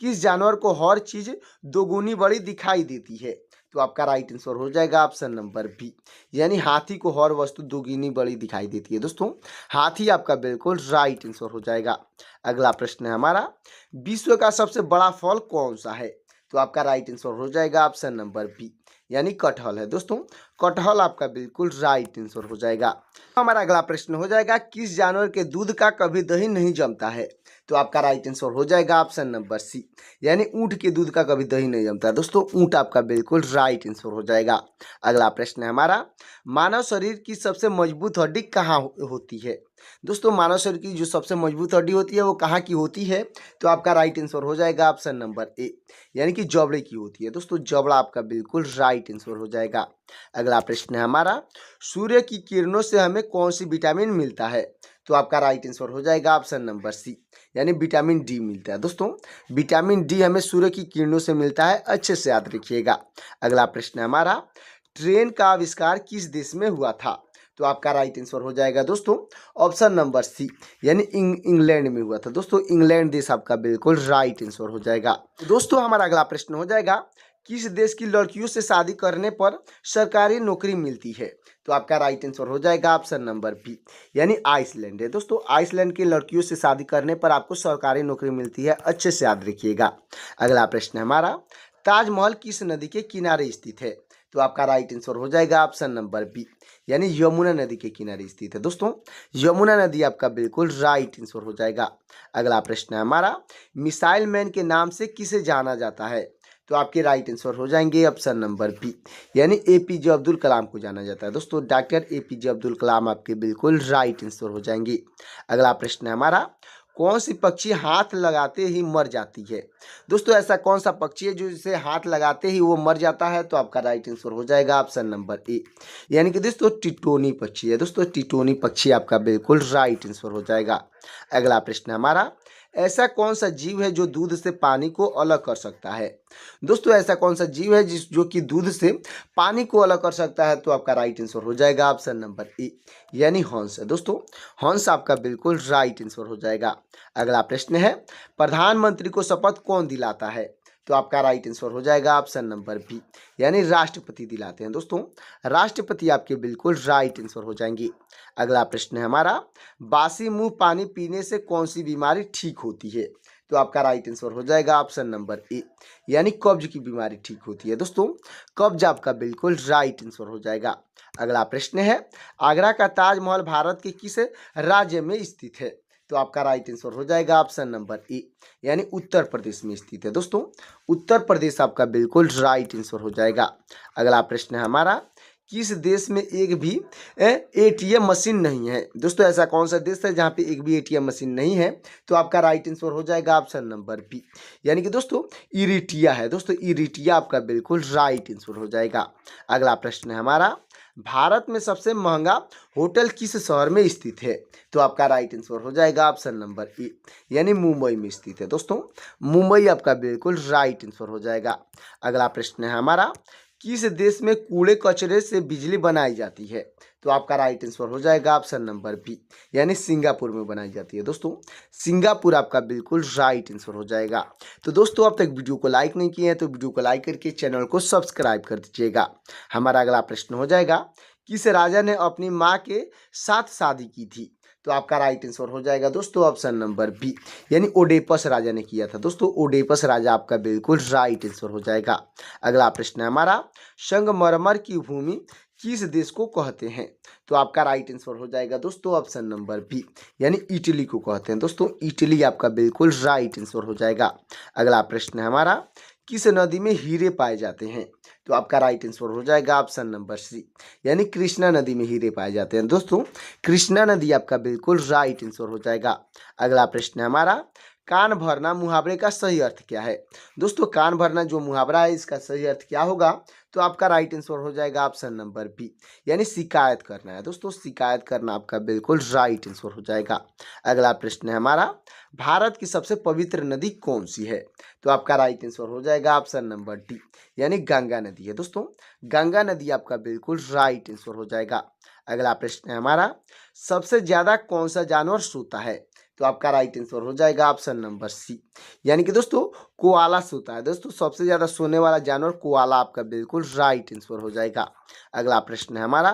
किस जानवर को हर चीज दोगुनी बड़ी दिखाई देती है? तो आपका राइट आंसर हो जाएगा ऑप्शन नंबर बी, यानी हाथी को हर वस्तु दोगुनी बड़ी दिखाई देती है। दोस्तों हाथी आपका बिल्कुल राइट आंसर हो जाएगा। अगला प्रश्न है हमारा, विश्व का सबसे बड़ा फल कौन सा है? तो आपका राइट आंसर हो जाएगा ऑप्शन नंबर बी, यानी कटहल है। दोस्तों कटहल आपका बिल्कुल राइट आंसर हो जाएगा। हमारा अगला प्रश्न हो जाएगा, किस जानवर के दूध का कभी दही नहीं जमता है? तो आपका राइट आंसर हो जाएगा ऑप्शन नंबर सी, यानी ऊंट के दूध का कभी दही नहीं जमता। दोस्तों ऊंट आपका बिल्कुल राइट आंसर हो जाएगा। अगला प्रश्न है हमारा, मानव शरीर की सबसे मजबूत हड्डी कहाँ होती है? दोस्तों मानव शरीर की जो सबसे मजबूत हड्डी होती है वो कहाँ की होती है? तो आपका राइट आंसर हो जाएगा ऑप्शन नंबर ए, यानी कि जबड़े की होती है। दोस्तों जबड़ा आपका बिल्कुल राइट आंसर हो जाएगा। अगला प्रश्न है हमारा, सूर्य की किरणों से हमें कौन सी विटामिन मिलता है? तो आपका राइट आंसर हो जाएगा ऑप्शन नंबर सी, यानी विटामिन डी मिलता है। दोस्तों विटामिन डी हमें सूर्य की किरणों से मिलता है। अच्छे से याद रखिएगा। अगला प्रश्न है हमारा, ट्रेन का आविष्कार किस देश में हुआ था? तो आपका राइट आंसर हो जाएगा दोस्तों ऑप्शन नंबर सी, यानी इंग्लैंड में हुआ था। दोस्तों इंग्लैंड देश आपका बिल्कुल राइट आंसर हो जाएगा। दोस्तों हमारा अगला प्रश्न हो जाएगा, किस देश की लड़कियों से शादी करने पर सरकारी नौकरी मिलती है? तो आपका राइट आंसर हो जाएगा ऑप्शन नंबर बी, यानी आइसलैंड है। दोस्तों आइसलैंड की लड़कियों से शादी करने पर आपको सरकारी नौकरी मिलती है। अच्छे से याद रखिएगा। अगला प्रश्न है हमारा, ताजमहल किस नदी के किनारे स्थित है? तो आपका राइट आंसर हो जाएगा ऑप्शन नंबर बी, यानी यमुना नदी के किनारे स्थित है। दोस्तों यमुना नदी आपका बिल्कुल राइट आंसर हो जाएगा। अगला प्रश्न है हमारा, मिसाइल मैन के नाम से किसे जाना जाता है? तो आपके राइट आंसर हो जाएंगे ऑप्शन नंबर बी, यानी एपीजे अब्दुल कलाम को जाना जाता है। दोस्तों डॉक्टर एपीजे अब्दुल कलाम आपके बिल्कुल राइट आंसर हो जाएंगे। अगला प्रश्न है हमारा, कौन सी पक्षी हाथ लगाते ही मर जाती है? दोस्तों ऐसा कौन सा पक्षी है जो जिसे हाथ लगाते ही वो मर जाता है? तो आपका राइट आंसर हो जाएगा ऑप्शन नंबर ए, यानी कि दोस्तों टिटोनी पक्षी है। दोस्तों टिटोनी पक्षी आपका बिल्कुल राइट आंसर हो जाएगा। अगला प्रश्न हमारा, ऐसा कौन सा जीव है जो दूध से पानी को अलग कर सकता है? दोस्तों ऐसा कौन सा जीव है जो कि दूध से पानी को अलग कर सकता है? तो आपका राइट आंसर हो जाएगा ऑप्शन नंबर ए, यानी हंस है। दोस्तों हंस आपका बिल्कुल राइट आंसर हो जाएगा। अगला प्रश्न है, प्रधानमंत्री को शपथ कौन दिलाता है? तो आपका राइट आंसर हो जाएगा ऑप्शन नंबर बी, यानी राष्ट्रपति दिलाते हैं। दोस्तों राष्ट्रपति आपके बिल्कुल राइट आंसर हो जाएंगे। अगला प्रश्न है हमारा, बासी मुंह पानी पीने से कौन सी बीमारी ठीक होती है? तो आपका राइट आंसर हो जाएगा ऑप्शन नंबर ए, यानी कब्ज की बीमारी ठीक होती है। दोस्तों कब्ज आपका बिल्कुल राइट आंसर हो जाएगा। अगला प्रश्न है, आगरा का ताजमहल भारत के किस राज्य में स्थित है? तो आपका राइट आंसर हो जाएगा ऑप्शन नंबर ए, यानी उत्तर प्रदेश में स्थित है। दोस्तों उत्तर प्रदेश आपका बिल्कुल राइट आंसर हो जाएगा। अगला प्रश्न है हमारा, किस देश में एक भी एटीएम मशीन नहीं है? दोस्तों ऐसा कौन सा देश है जहाँ पे एक भी एटीएम मशीन नहीं है? तो आपका राइट आंसर हो जाएगा ऑप्शन नंबर बी, यानी कि दोस्तों इरिट्रिया है। दोस्तों इरिट्रिया आपका बिल्कुल राइट आंसर हो जाएगा। अगला प्रश्न है हमारा, भारत में सबसे महंगा होटल किस शहर में स्थित है? तो आपका राइट आंसर हो जाएगा ऑप्शन नंबर ए, यानी मुंबई में स्थित है। दोस्तों मुंबई आपका बिल्कुल राइट आंसर हो जाएगा। अगला प्रश्न है हमारा, किस देश में कूड़े कचरे से बिजली बनाई जाती है? तो आपका राइट आंसर हो जाएगा ऑप्शन नंबर बी, यानी सिंगापुर में बनाई जाती है। दोस्तों सिंगापुर आपका बिल्कुल राइट आंसर हो जाएगा। तो दोस्तों अब तक वीडियो को लाइक नहीं किए हैं तो वीडियो को लाइक करके चैनल को सब्सक्राइब कर दीजिएगा। हमारा अगला प्रश्न हो जाएगा, किस राजा ने अपनी माँ के साथ शादी की थी? तो आपका राइट आंसर हो जाएगा दोस्तों ऑप्शन नंबर बी, यानी ओडेपस राजा ने किया था। दोस्तों ओडेपस राजा आपका बिल्कुल राइट आंसर हो जाएगा। अगला प्रश्न है हमारा, संगमरमर की भूमि किस देश को कहते हैं? तो आपका राइट आंसर हो जाएगा दोस्तों ऑप्शन नंबर बी, यानी इटली को कहते हैं। दोस्तों इटली आपका बिल्कुल राइट आंसर हो जाएगा। अगला प्रश्न है हमारा, किस नदी में हीरे पाए जाते हैं? तो आपका राइट आंसर हो जाएगा ऑप्शन नंबर सी, यानी कृष्णा नदी में हीरे पाए जाते हैं। दोस्तों कृष्णा नदी आपका बिल्कुल राइट आंसर हो जाएगा। अगला प्रश्न है हमारा, कान भरना मुहावरे का सही अर्थ क्या है? दोस्तों कान भरना जो मुहावरा है इसका सही अर्थ क्या होगा? तो आपका राइट आंसर हो जाएगा ऑप्शन नंबर बी, यानी शिकायत करना है। दोस्तों शिकायत करना आपका बिल्कुल राइट आंसर हो जाएगा। अगला प्रश्न है हमारा, भारत की सबसे पवित्र नदी कौन सी है? तो आपका राइट आंसर हो जाएगा ऑप्शन नंबर डी, यानी गंगा नदी है। दोस्तों गंगा नदी आपका बिल्कुल राइट आंसर हो जाएगा। अगला प्रश्न है हमारा, सबसे ज्यादा कौन सा जानवर सोता है? तो आपका राइट आंसर हो जाएगा ऑप्शन नंबर सी, यानी कि दोस्तों कोआला सोता है। दोस्तों सबसे ज्यादा सोने वाला जानवर कोआला आपका बिल्कुल राइट आंसर हो जाएगा। अगला प्रश्न है हमारा,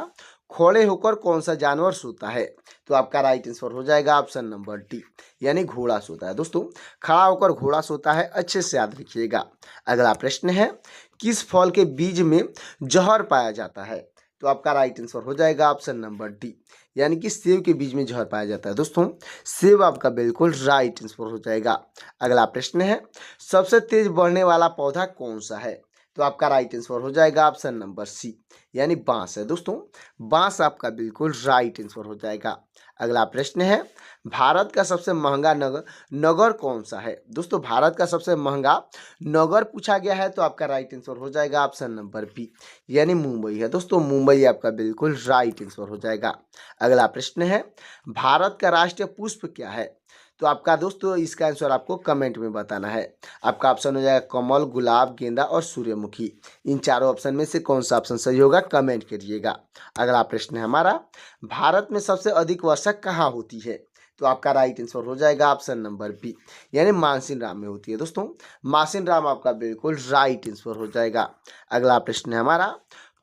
खड़े होकर कौन सा जानवर सोता है? तो आपका राइट आंसर हो जाएगा ऑप्शन नंबर डी, यानी घोड़ा सोता है। दोस्तों खड़ा होकर घोड़ा सोता है, अच्छे से याद रखिएगा। अगला प्रश्न है, किस फल के बीज में जहर पाया जाता है? तो आपका राइट आंसर हो जाएगा ऑप्शन नंबर डी, यानी कि सेब के बीज में जहर पाया जाता है। दोस्तों सेब आपका बिल्कुल राइट आंसर हो जाएगा। अगला प्रश्न है, सबसे तेज बढ़ने वाला पौधा कौन सा है? तो आपका राइट आंसर हो जाएगा ऑप्शन नंबर सी, यानी बांस है। दोस्तों बांस आपका बिल्कुल राइट आंसर हो जाएगा। अगला प्रश्न है, भारत का सबसे महंगा नगर कौन सा है? दोस्तों भारत का सबसे महंगा नगर पूछा गया है तो आपका राइट आंसर हो जाएगा ऑप्शन नंबर बी, यानी मुंबई है। दोस्तों मुंबई आपका बिल्कुल राइट आंसर हो जाएगा। अगला प्रश्न है, भारत का राष्ट्रीय पुष्प क्या है? तो आपका दोस्तों इसका आंसर आपको कमेंट में बताना है। आपका ऑप्शन हो जाएगा कमल, गुलाब, गेंदा और सूर्यमुखी। इन चारों ऑप्शन में से कौन सा ऑप्शन सही होगा कमेंट करिएगा। अगला प्रश्न है हमारा, भारत में सबसे अधिक वर्षा कहाँ होती है? तो आपका राइट आंसर हो जाएगा ऑप्शन नंबर बी, यानी मानसीन राम में होती है। दोस्तों मानसीन राम आपका बिल्कुल राइट आंसर हो जाएगा। अगला प्रश्न है हमारा,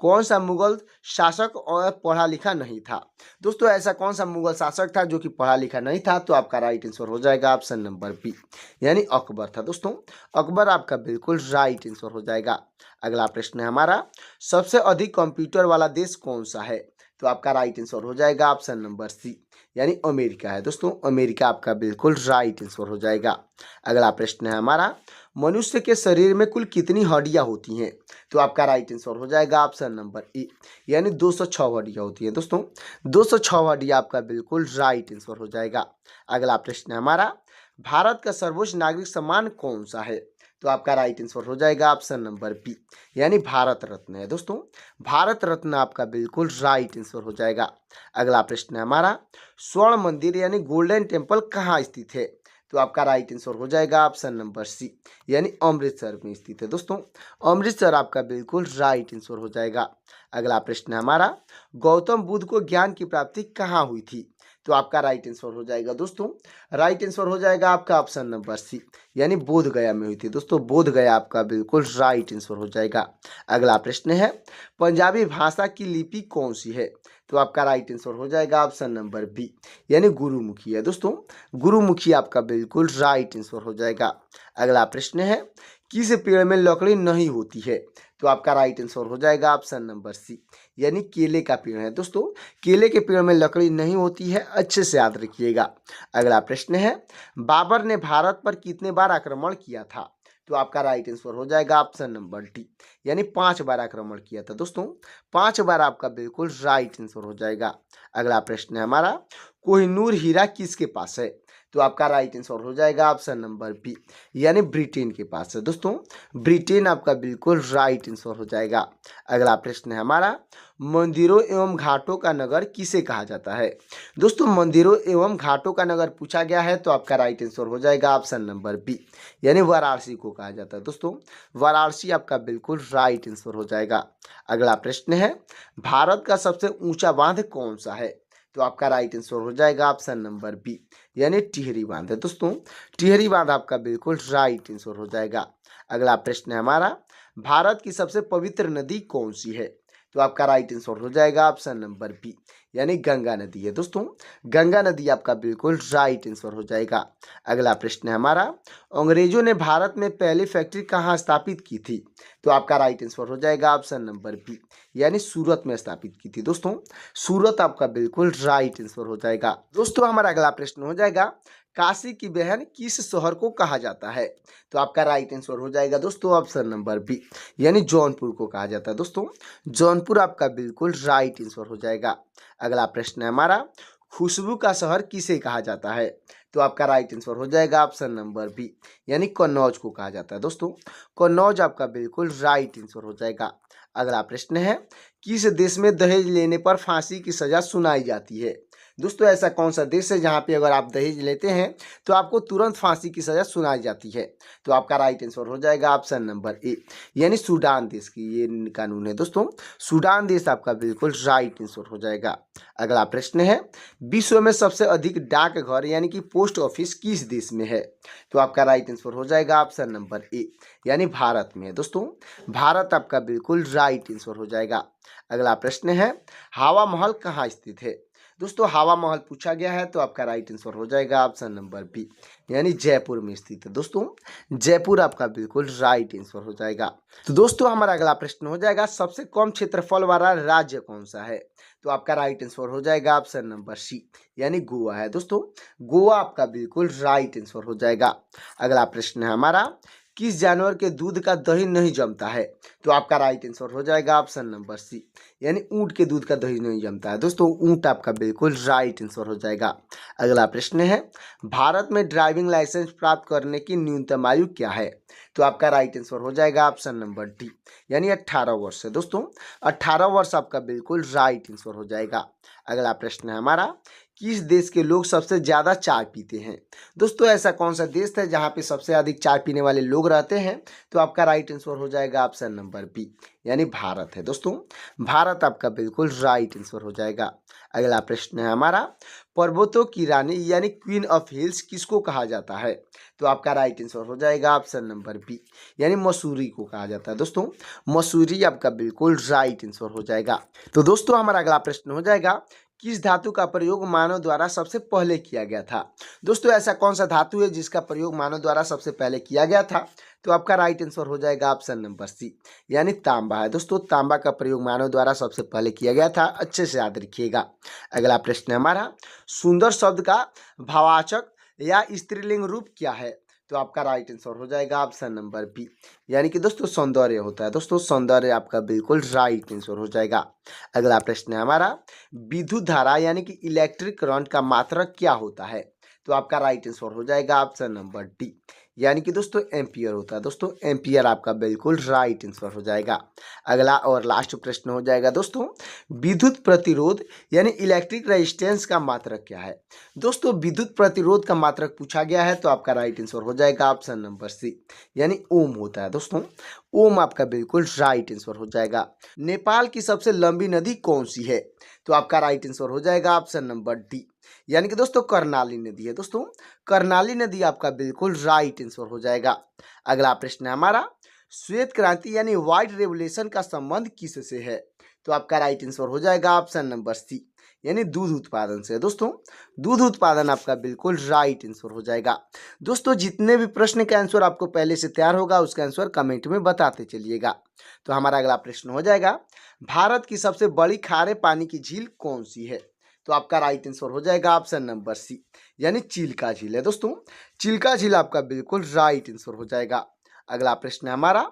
कौन सा मुगल शासक और पढ़ा लिखा नहीं था? दोस्तों ऐसा कौन सा मुगल शासक था जो कि पढ़ा लिखा नहीं था? तो आपका राइट आंसर हो जाएगा ऑप्शन नंबर बी, यानी अकबर था। दोस्तों अकबर आपका बिल्कुल राइट आंसर हो जाएगा। अगला प्रश्न है हमारा, सबसे अधिक कंप्यूटर वाला देश कौन सा है? तो आपका राइट आंसर हो जाएगा ऑप्शन नंबर सी, यानी अमेरिका है। दोस्तों अमेरिका आपका बिल्कुल राइट आंसर हो जाएगा। अगला प्रश्न है हमारा, मनुष्य के शरीर में कुल कितनी हड्डियां होती हैं? तो आपका राइट आंसर हो जाएगा ऑप्शन नंबर ए, यानी 206 हड्डियां होती हैं दोस्तों। 206 हड्डियां आपका बिल्कुल राइट आंसर हो जाएगा। अगला प्रश्न है हमारा, भारत का सर्वोच्च नागरिक सम्मान कौन सा है? तो आपका राइट आंसर हो जाएगा ऑप्शन नंबर बी, यानी भारत रत्न है दोस्तों। भारत रत्न आपका बिल्कुल राइट आंसर हो जाएगा। अगला प्रश्न है हमारा, स्वर्ण मंदिर यानी गोल्डन टेम्पल कहाँ स्थित है? तो आपका राइट आंसर हो जाएगा ऑप्शन नंबर सी, यानी अमृतसर में स्थित है दोस्तों। अमृतसर आपका बिल्कुल राइट आंसर हो जाएगा। अगला प्रश्न है हमारा, गौतम बुद्ध को ज्ञान की प्राप्ति कहाँ हुई थी? तो आपका राइट आंसर हो जाएगा दोस्तों, राइट आंसर हो जाएगा आपका ऑप्शन नंबर सी, यानी बोध गया में हुई थी दोस्तों। बोध गया आपका बिल्कुल राइट आंसर हो जाएगा। अगला प्रश्न है, पंजाबी भाषा की लिपि कौन सी है? तो आपका राइट आंसर हो जाएगा ऑप्शन नंबर बी, यानी गुरुमुखी है दोस्तों। गुरुमुखी आपका बिल्कुल राइट आंसर हो जाएगा। अगला प्रश्न है, किस पेड़ में लकड़ी नहीं होती है? तो आपका राइट आंसर हो जाएगा ऑप्शन नंबर सी, यानी केले का पेड़ है दोस्तों। केले के पेड़ में लकड़ी नहीं होती है, अच्छे से याद रखिएगा। अगला प्रश्न है, बाबर ने भारत पर कितने बार आक्रमण किया था? तो आपका राइट आंसर हो जाएगा ऑप्शन नंबर डी, यानी 5 बार आक्रमण किया था दोस्तों। 5 बार आपका बिल्कुल राइट आंसर हो जाएगा। अगला प्रश्न है हमारा, कोहिनूर हीरा किसके पास है? तो आपका राइट आंसर हो जाएगा ऑप्शन नंबर बी, यानी ब्रिटेन के पास है दोस्तों। ब्रिटेन आपका बिल्कुल राइट आंसर हो जाएगा। अगला प्रश्न है हमारा, मंदिरों एवं घाटों का नगर किसे कहा जाता है? दोस्तों मंदिरों एवं घाटों का नगर पूछा गया है, तो आपका राइट आंसर हो जाएगा ऑप्शन नंबर बी, यानी वाराणसी को कहा जाता है दोस्तों। वाराणसी आपका बिल्कुल राइट आंसर हो जाएगा। अगला प्रश्न है, भारत का सबसे ऊंचा बांध कौन सा है? तो आपका राइट आंसर हो जाएगा ऑप्शन नंबर बी, यानी टिहरी बांध है दोस्तों। टिहरी बांध आपका बिल्कुल राइट आंसर हो जाएगा। अगला प्रश्न है हमारा, भारत की सबसे पवित्र नदी कौन सी है? तो आपका राइट आंसर हो जाएगा ऑप्शन नंबर बी, यानी गंगा नदी है दोस्तों। गंगा नदी आपका बिल्कुल राइट आंसर हो जाएगा। अगला प्रश्न है हमारा, अंग्रेजों ने भारत में पहली फैक्ट्री कहाँ स्थापित की थी? तो आपका राइट आंसर हो जाएगा ऑप्शन नंबर बी, यानी सूरत में स्थापित की थी दोस्तों। सूरत आपका बिल्कुल राइट आंसर हो जाएगा। दोस्तों हमारा अगला प्रश्न हो जाएगा, काशी की बहन किस शहर को कहा जाता है? तो आपका राइट आंसर हो जाएगा दोस्तों ऑप्शन नंबर बी, यानी जौनपुर को कहा जाता है दोस्तों। जौनपुर आपका बिल्कुल राइट आंसर हो जाएगा। अगला प्रश्न है हमारा, खुशबू का शहर किसे कहा जाता है? तो आपका राइट आंसर हो जाएगा ऑप्शन नंबर बी, यानी कन्नौज को कहा जाता है दोस्तों। कन्नौज आपका बिल्कुल राइट आंसर हो जाएगा। अगला प्रश्न है, किस देश में दहेज लेने पर फांसी की सजा सुनाई जाती है? दोस्तों ऐसा कौन सा देश है जहां पे अगर आप दहेज लेते हैं तो आपको तुरंत फांसी की सजा सुनाई जाती है? तो आपका राइट आंसर हो जाएगा ऑप्शन नंबर ए, यानी सूडान देश की ये कानून है दोस्तों। सूडान देश आपका बिल्कुल राइट आंसर हो जाएगा। अगला प्रश्न है, विश्व में सबसे अधिक डाकघर यानी कि पोस्ट ऑफिस किस देश में है? तो आपका राइट आंसर हो जाएगा ऑप्शन नंबर ए, यानी भारत में है दोस्तों। भारत आपका बिल्कुल राइट आंसर हो जाएगा। अगला प्रश्न है, हवा महल कहाँ स्थित है? दोस्तों हवा महल पूछा गया है, तो आपका राइट आंसर हो जाएगा ऑप्शन नंबर बी, यानी जयपुर में स्थित है दोस्तों। जयपुर आपका बिल्कुल राइट आंसर हो जाएगा। तो दोस्तों हमारा अगला प्रश्न हो जाएगा, सबसे कम क्षेत्रफल वाला राज्य कौन सा है? तो आपका राइट आंसर हो जाएगा ऑप्शन नंबर सी, यानी गोवा है दोस्तों। गोवा आपका बिल्कुल राइट आंसर हो जाएगा। अगला प्रश्न है हमारा, किस जानवर के दूध का दही नहीं जमता है? तो आपका राइट आंसर हो जाएगा ऑप्शन नंबर सी, यानी ऊंट के दूध का दही नहीं जमता है दोस्तों। ऊंट आपका बिल्कुल राइट आंसर हो जाएगा। अगला प्रश्न है, भारत में ड्राइविंग लाइसेंस प्राप्त करने की न्यूनतम आयु क्या है? तो आपका राइट आंसर हो जाएगा ऑप्शन नंबर डी, यानी 18 वर्ष है दोस्तों। 18 वर्ष आपका बिल्कुल राइट आंसर हो जाएगा। अगला प्रश्न है हमारा, किस देश के लोग सबसे ज़्यादा चाय पीते हैं? दोस्तों ऐसा कौन सा देश है जहाँ पे सबसे अधिक चाय पीने वाले लोग रहते हैं? तो आपका राइट आंसर हो जाएगा ऑप्शन नंबर बी, यानी भारत है दोस्तों। भारत आपका बिल्कुल राइट आंसर हो जाएगा। अगला प्रश्न है हमारा, पर्वतों की रानी यानी क्वीन ऑफ हिल्स किसको कहा जाता है? तो आपका राइट आंसर हो जाएगा ऑप्शन नंबर बी, यानी मसूरी को कहा जाता है दोस्तों। मसूरी आपका बिल्कुल राइट आंसर हो जाएगा। तो दोस्तों हमारा अगला प्रश्न हो जाएगा, किस धातु का प्रयोग मानव द्वारा सबसे पहले किया गया था? दोस्तों ऐसा कौन सा धातु है जिसका प्रयोग मानव द्वारा सबसे पहले किया गया था? तो आपका राइट आंसर हो जाएगा ऑप्शन नंबर सी, यानी तांबा है दोस्तों। तांबा का प्रयोग मानव द्वारा सबसे पहले किया गया था, अच्छे से याद रखिएगा। अगला प्रश्न है हमारा, सुंदर शब्द का भाववाचक या स्त्रीलिंग रूप क्या है? तो आपका राइट आंसर हो जाएगा ऑप्शन नंबर बी, यानी कि दोस्तों सौंदर्य होता है। दोस्तों सौंदर्य आपका बिल्कुल राइट आंसर हो जाएगा। अगला प्रश्न है हमारा, विद्युत धारा यानी कि इलेक्ट्रिक करंट का मात्रक क्या होता है? तो आपका राइट आंसर हो जाएगा ऑप्शन नंबर डी, यानी कि दोस्तों एम्पियर होता है। दोस्तों एम्पियर आपका बिल्कुल राइट आंसर हो जाएगा। अगला और लास्ट प्रश्न हो जाएगा दोस्तों, विद्युत प्रतिरोध यानी इलेक्ट्रिक रेजिस्टेंस का मात्रक क्या है? दोस्तों विद्युत प्रतिरोध का मात्रक पूछा गया है, तो आपका राइट आंसर हो जाएगा ऑप्शन नंबर सी, यानी ओम होता है। दोस्तों ओम आपका बिल्कुल राइट आंसर हो जाएगा। नेपाल की सबसे लंबी नदी कौन सी है? तो आपका राइट आंसर हो जाएगा ऑप्शन नंबर डी, यानी कि दोस्तों कर्णाली नदी है। दोस्तों कर्णाली नदी आपका बिल्कुल राइट आंसर हो जाएगा। अगला प्रश्न है हमारा, श्वेत क्रांति यानी व्हाइट रेवोल्यूशन का संबंध किससे है? तो आपका राइट आंसर हो जाएगा ऑप्शन नंबर सी, यानी दूध उत्पादन से। दोस्तों दूध उत्पादन आपका बिल्कुल राइट आंसर हो जाएगा। दोस्तों जितने भी प्रश्न का आंसर आपको पहले से तैयार होगा उसका आंसर कमेंट में बताते चलिएगा। तो हमारा अगला प्रश्न हो जाएगा, भारत की सबसे बड़ी खारे पानी की झील कौन सी है? तो आपका राइट आंसर हो जाएगा ऑप्शन नंबर सी, यानी चिल्का झील है। दोस्तों चिल्का झील आपका बिल्कुल राइट आंसर हो जाएगा। अगला प्रश्न है हमारा,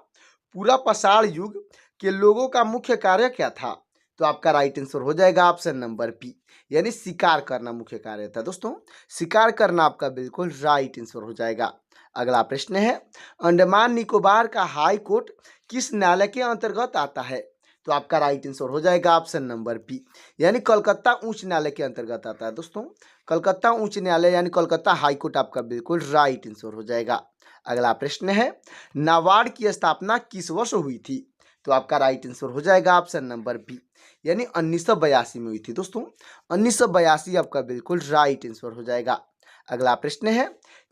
पूरा पाषाण युग के लोगों का मुख्य कार्य क्या था? तो आपका राइट आंसर हो जाएगा ऑप्शन नंबर बी, यानी शिकार करना मुख्य कार्य था। दोस्तों शिकार करना आपका बिल्कुल राइट आंसर हो जाएगा। अगला प्रश्न है, अंडमान निकोबार का हाई कोर्ट किस न्यायालय के अंतर्गत आता है? तो आपका राइट आंसर हो जाएगा ऑप्शन नंबर बी, यानी कलकत्ता उच्च न्यायालय के अंतर्गत आता है। दोस्तों कलकत्ता उच्च न्यायालय यानी कलकत्ता हाई कोर्ट आपका बिल्कुल राइट आंसर हो जाएगा। अगला प्रश्न है, नाबार्ड की स्थापना किस वर्ष हुई थी? तो आपका राइट आंसर हो जाएगा ऑप्शन नंबर बी, यानी 1982 में हुई थी। दोस्तों 1982 आपका बिल्कुल राइट आंसर हो जाएगा। अगला प्रश्न है,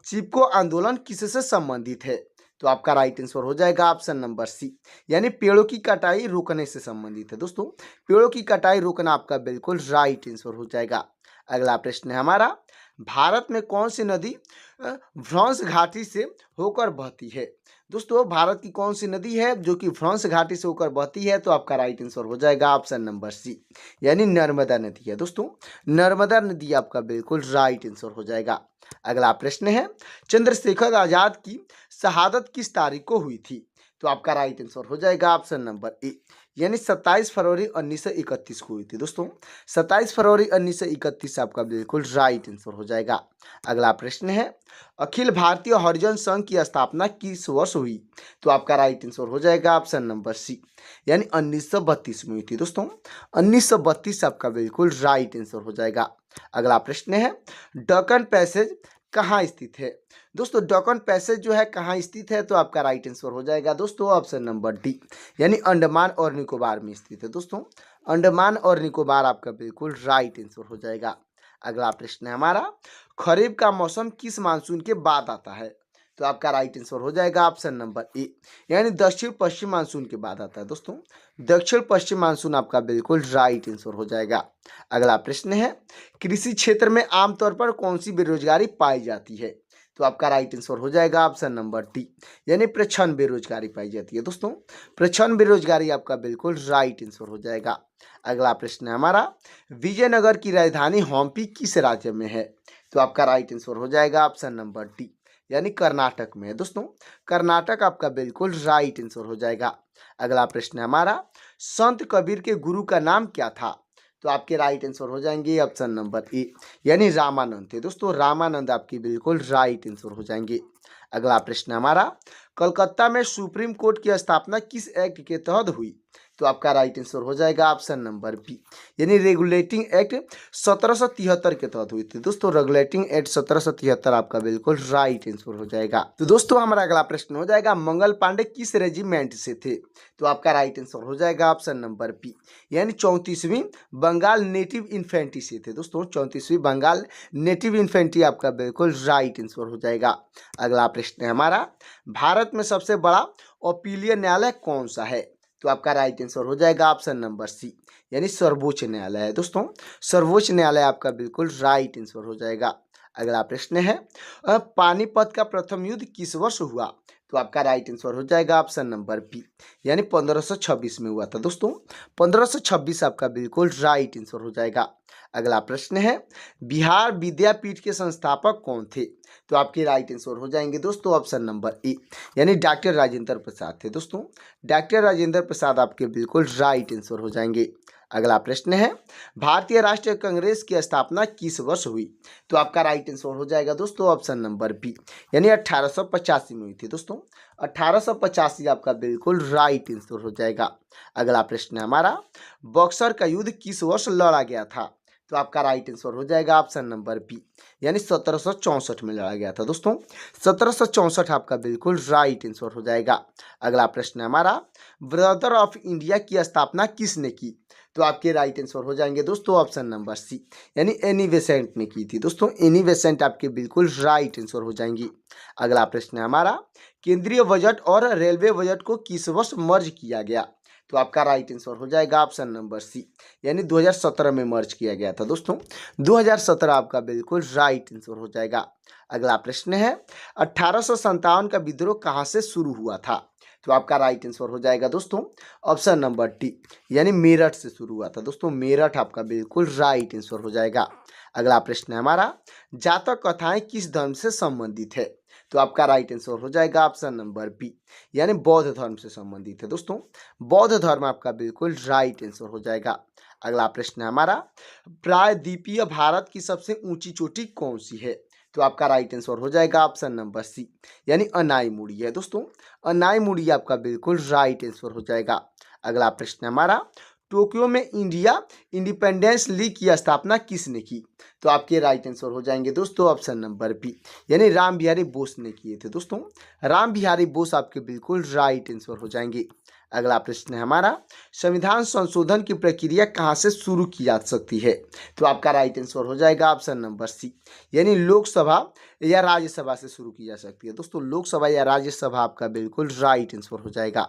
चिपको आंदोलन किससे संबंधित है? तो आपका राइट आंसर हो जाएगा ऑप्शन नंबर सी, यानी पेड़ों की कटाई रोकने से संबंधित है। दोस्तों पेड़ों की कटाई रोकना आपका बिल्कुल राइट आंसर हो जाएगा। अगला प्रश्न है हमारा, भारत में कौन सी नदी भ्रंश घाटी से होकर बहती है? दोस्तों भारत की कौन सी नदी है जो कि भ्रंश घाटी से होकर बहती है? तो आपका राइट आंसर हो जाएगा ऑप्शन नंबर सी, यानी नर्मदा नदी है। दोस्तों नर्मदा नदी आपका बिल्कुल राइट आंसर हो जाएगा। अगला प्रश्न है, चंद्रशेखर आजाद की शहादत किस तारीख को हुई थी? तो आपका राइट आंसर हो जाएगा ऑप्शन नंबर ए, यानी 27 फरवरी 1931 को हुई थी। दोस्तों 27 फरवरी 1931 आपका बिल्कुल राइट आंसर हो जाएगा। अगला प्रश्न है, अखिल भारतीय हरिजन संघ की स्थापना किस वर्ष हुई? तो आपका राइट आंसर हो जाएगा ऑप्शन नंबर सी, यानी 1932 में हुई थी। दोस्तों 1932 आपका बिल्कुल राइट आंसर हो जाएगा। अगला प्रश्न है, डकन पैसेज कहाँ स्थित है? दोस्तों डकन पैसेज जो है कहाँ स्थित है? तो आपका राइट आंसर हो जाएगा दोस्तों ऑप्शन नंबर डी, यानी अंडमान और निकोबार में स्थित है। दोस्तों अंडमान और निकोबार आपका बिल्कुल राइट आंसर हो जाएगा। अगला प्रश्न है हमारा, खरीफ का मौसम किस मानसून के बाद आता है? तो आपका राइट आंसर हो जाएगा ऑप्शन नंबर ए, यानी दक्षिण पश्चिम मानसून के बाद आता है। दोस्तों दक्षिण पश्चिम मानसून आपका बिल्कुल राइट आंसर हो जाएगा। अगला प्रश्न है, कृषि क्षेत्र में आमतौर पर कौन सी बेरोजगारी पाई जाती है? तो आपका राइट आंसर हो जाएगा ऑप्शन नंबर डी, यानी प्रच्छन्न बेरोजगारी पाई जाती है। दोस्तों प्रच्छन्न बेरोजगारी आपका बिल्कुल राइट आंसर हो जाएगा। अगला प्रश्न है हमारा, विजयनगर की राजधानी हम्पी किस राज्य में है? तो आपका राइट आंसर हो जाएगा ऑप्शन नंबर डी, यानी कर्नाटक में है। दोस्तों कर्नाटक आपका बिल्कुल राइट आंसर हो जाएगा। अगला प्रश्न है हमारा, संत कबीर के गुरु का नाम क्या था? तो आपके राइट आंसर हो जाएंगे ऑप्शन नंबर ए, यानी रामानंद थे। दोस्तों रामानंद आपकी बिल्कुल राइट आंसर हो जाएंगे। अगला प्रश्न हमारा, कलकत्ता में सुप्रीम कोर्ट की स्थापना किस एक्ट के तहत हुई? तो आपका राइट आंसर हो जाएगा ऑप्शन नंबर बी, यानी रेगुलेटिंग एक्ट 1773 के तहत हुई थी। दोस्तों रेगुलेटिंग एक्ट 1773 आपका बिल्कुल राइट आंसर हो जाएगा। तो दोस्तों हमारा अगला प्रश्न हो जाएगा, मंगल पांडे किस रेजिमेंट से थे? तो आपका राइट आंसर हो जाएगा ऑप्शन नंबर बी, यानी 34वीं बंगाल नेटिव इन्फेंट्री से थे। दोस्तों 34वीं बंगाल नेटिव इन्फेंट्री आपका बिल्कुल राइट आंसर हो जाएगा। अगला प्रश्न है हमारा, भारत में सबसे बड़ा अपीलीय न्यायालय कौन सा है? तो आपका राइट आंसर हो जाएगा ऑप्शन नंबर सी, यानी सर्वोच्च न्यायालय है। दोस्तों सर्वोच्च न्यायालय आपका बिल्कुल राइट आंसर हो जाएगा। अगला प्रश्न है, पानीपत का प्रथम युद्ध किस वर्ष हुआ? तो आपका राइट आंसर हो जाएगा ऑप्शन नंबर बी, यानी 1526 में हुआ था। दोस्तों 1526 आपका बिल्कुल राइट आंसर हो जाएगा। अगला प्रश्न है, बिहार विद्यापीठ के संस्थापक कौन थे? तो आपके राइट आंसर हो जाएंगे दोस्तों ऑप्शन नंबर ए, यानी डॉक्टर राजेंद्र प्रसाद थे। दोस्तों डॉक्टर राजेंद्र प्रसाद आपके बिल्कुल राइट आंसर हो जाएंगे। अगला प्रश्न है, भारतीय राष्ट्रीय कांग्रेस की स्थापना किस वर्ष हुई? तो आपका राइट आंसर हो जाएगा दोस्तों ऑप्शन नंबर बी, यानी 1885 में हुई थी। दोस्तों 1885 आपका बिल्कुल राइट आंसर हो जाएगा। अगला प्रश्न है हमारा, बक्सर का युद्ध किस वर्ष लड़ा गया था? तो आपका राइट आंसर हो जाएगा ऑप्शन नंबर बी, यानी 1764 में लड़ा गया था। दोस्तों 1764 आपका बिल्कुल राइट आंसर हो जाएगा। अगला प्रश्न है हमारा, ब्रदर ऑफ इंडिया की स्थापना किसने की? तो आपके राइट आंसर हो जाएंगे दोस्तों ऑप्शन नंबर सी, यानी एनी बेसेंट ने की थी। दोस्तों एनी बेसेंट आपके बिल्कुल राइट आंसर हो जाएंगी। अगला प्रश्न है हमारा, केंद्रीय बजट और रेलवे बजट को किस वर्ष मर्ज किया गया? तो आपका राइट आंसर हो जाएगा ऑप्शन नंबर सी, यानी 2017 में मर्ज किया गया था। दोस्तों 2017 आपका बिल्कुल राइट आंसर हो जाएगा। अगला प्रश्न है, 1857 का विद्रोह कहाँ से शुरू हुआ था? तो आपका राइट आंसर हो जाएगा दोस्तों ऑप्शन नंबर टी, यानी मेरठ से शुरू हुआ था। दोस्तों मेरठ आपका बिल्कुल राइट आंसर हो जाएगा। अगला प्रश्न है हमारा, जातक कथाएं किस धर्म से संबंधित है? तो आपका राइट आंसर हो जाएगा ऑप्शन नंबर बी, यानी बौद्ध धर्म से संबंधित है। दोस्तों बौद्ध धर्म आपका बिल्कुल राइट आंसर हो जाएगा। अगला प्रश्न है हमारा, प्रायद्वीपीय भारत की सबसे ऊंची चोटी कौन सी है? तो आपका राइट आंसर हो जाएगा ऑप्शन नंबर सी, यानी अनाईमुड़ी है। दोस्तों अनाईमुड़ी आपका बिल्कुल राइट आंसर हो जाएगा। अगला प्रश्न है हमारा, टोक्यो में इंडिया इंडिपेंडेंस लीग की स्थापना किसने की? तो आपके राइट आंसर हो जाएंगे दोस्तों ऑप्शन नंबर बी, यानी राम बिहारी बोस ने किए थे। दोस्तों राम बिहारी बोस आपके बिल्कुल राइट आंसर हो जाएंगे। अगला प्रश्न है हमारा, संविधान संशोधन की प्रक्रिया कहाँ से शुरू की जा सकती है? तो आपका राइट आंसर हो जाएगा ऑप्शन नंबर सी, यानी लोकसभा या राज्यसभा से शुरू की जा सकती है। दोस्तों लोकसभा या राज्यसभा आपका बिल्कुल राइट आंसर हो जाएगा।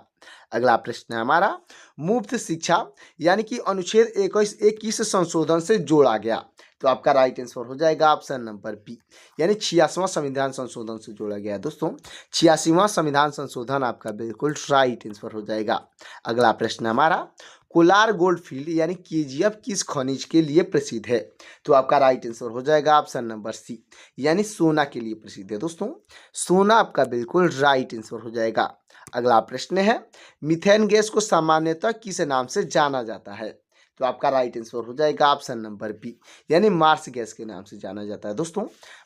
अगला प्रश्न है हमारा, मुफ्त शिक्षा यानी कि अनुच्छेद 21 संशोधन से जोड़ा गया। तो आपका राइट आंसर हो जाएगा ऑप्शन नंबर बी, यानी 86वां संविधान संशोधन से जोड़ा गया है। दोस्तों 86वां संविधान संशोधन आपका बिल्कुल राइट आंसर हो जाएगा। अगला प्रश्न हमारा, कोलार गोल्ड फील्ड यानी केजीएफ किस खनिज के लिए प्रसिद्ध है? तो आपका राइट आंसर हो जाएगा ऑप्शन नंबर सी, यानी सोना के लिए प्रसिद्ध है। दोस्तों सोना आपका बिल्कुल राइट आंसर हो जाएगा। अगला प्रश्न है, मीथेन गैस को सामान्यतः किस नाम से जाना जाता है? तो आपका राइट आंसर हो जाएगा ऑप्शन नंबर बी, यानी मार्स गैस के नाम से जाना जाता है। दोस्तों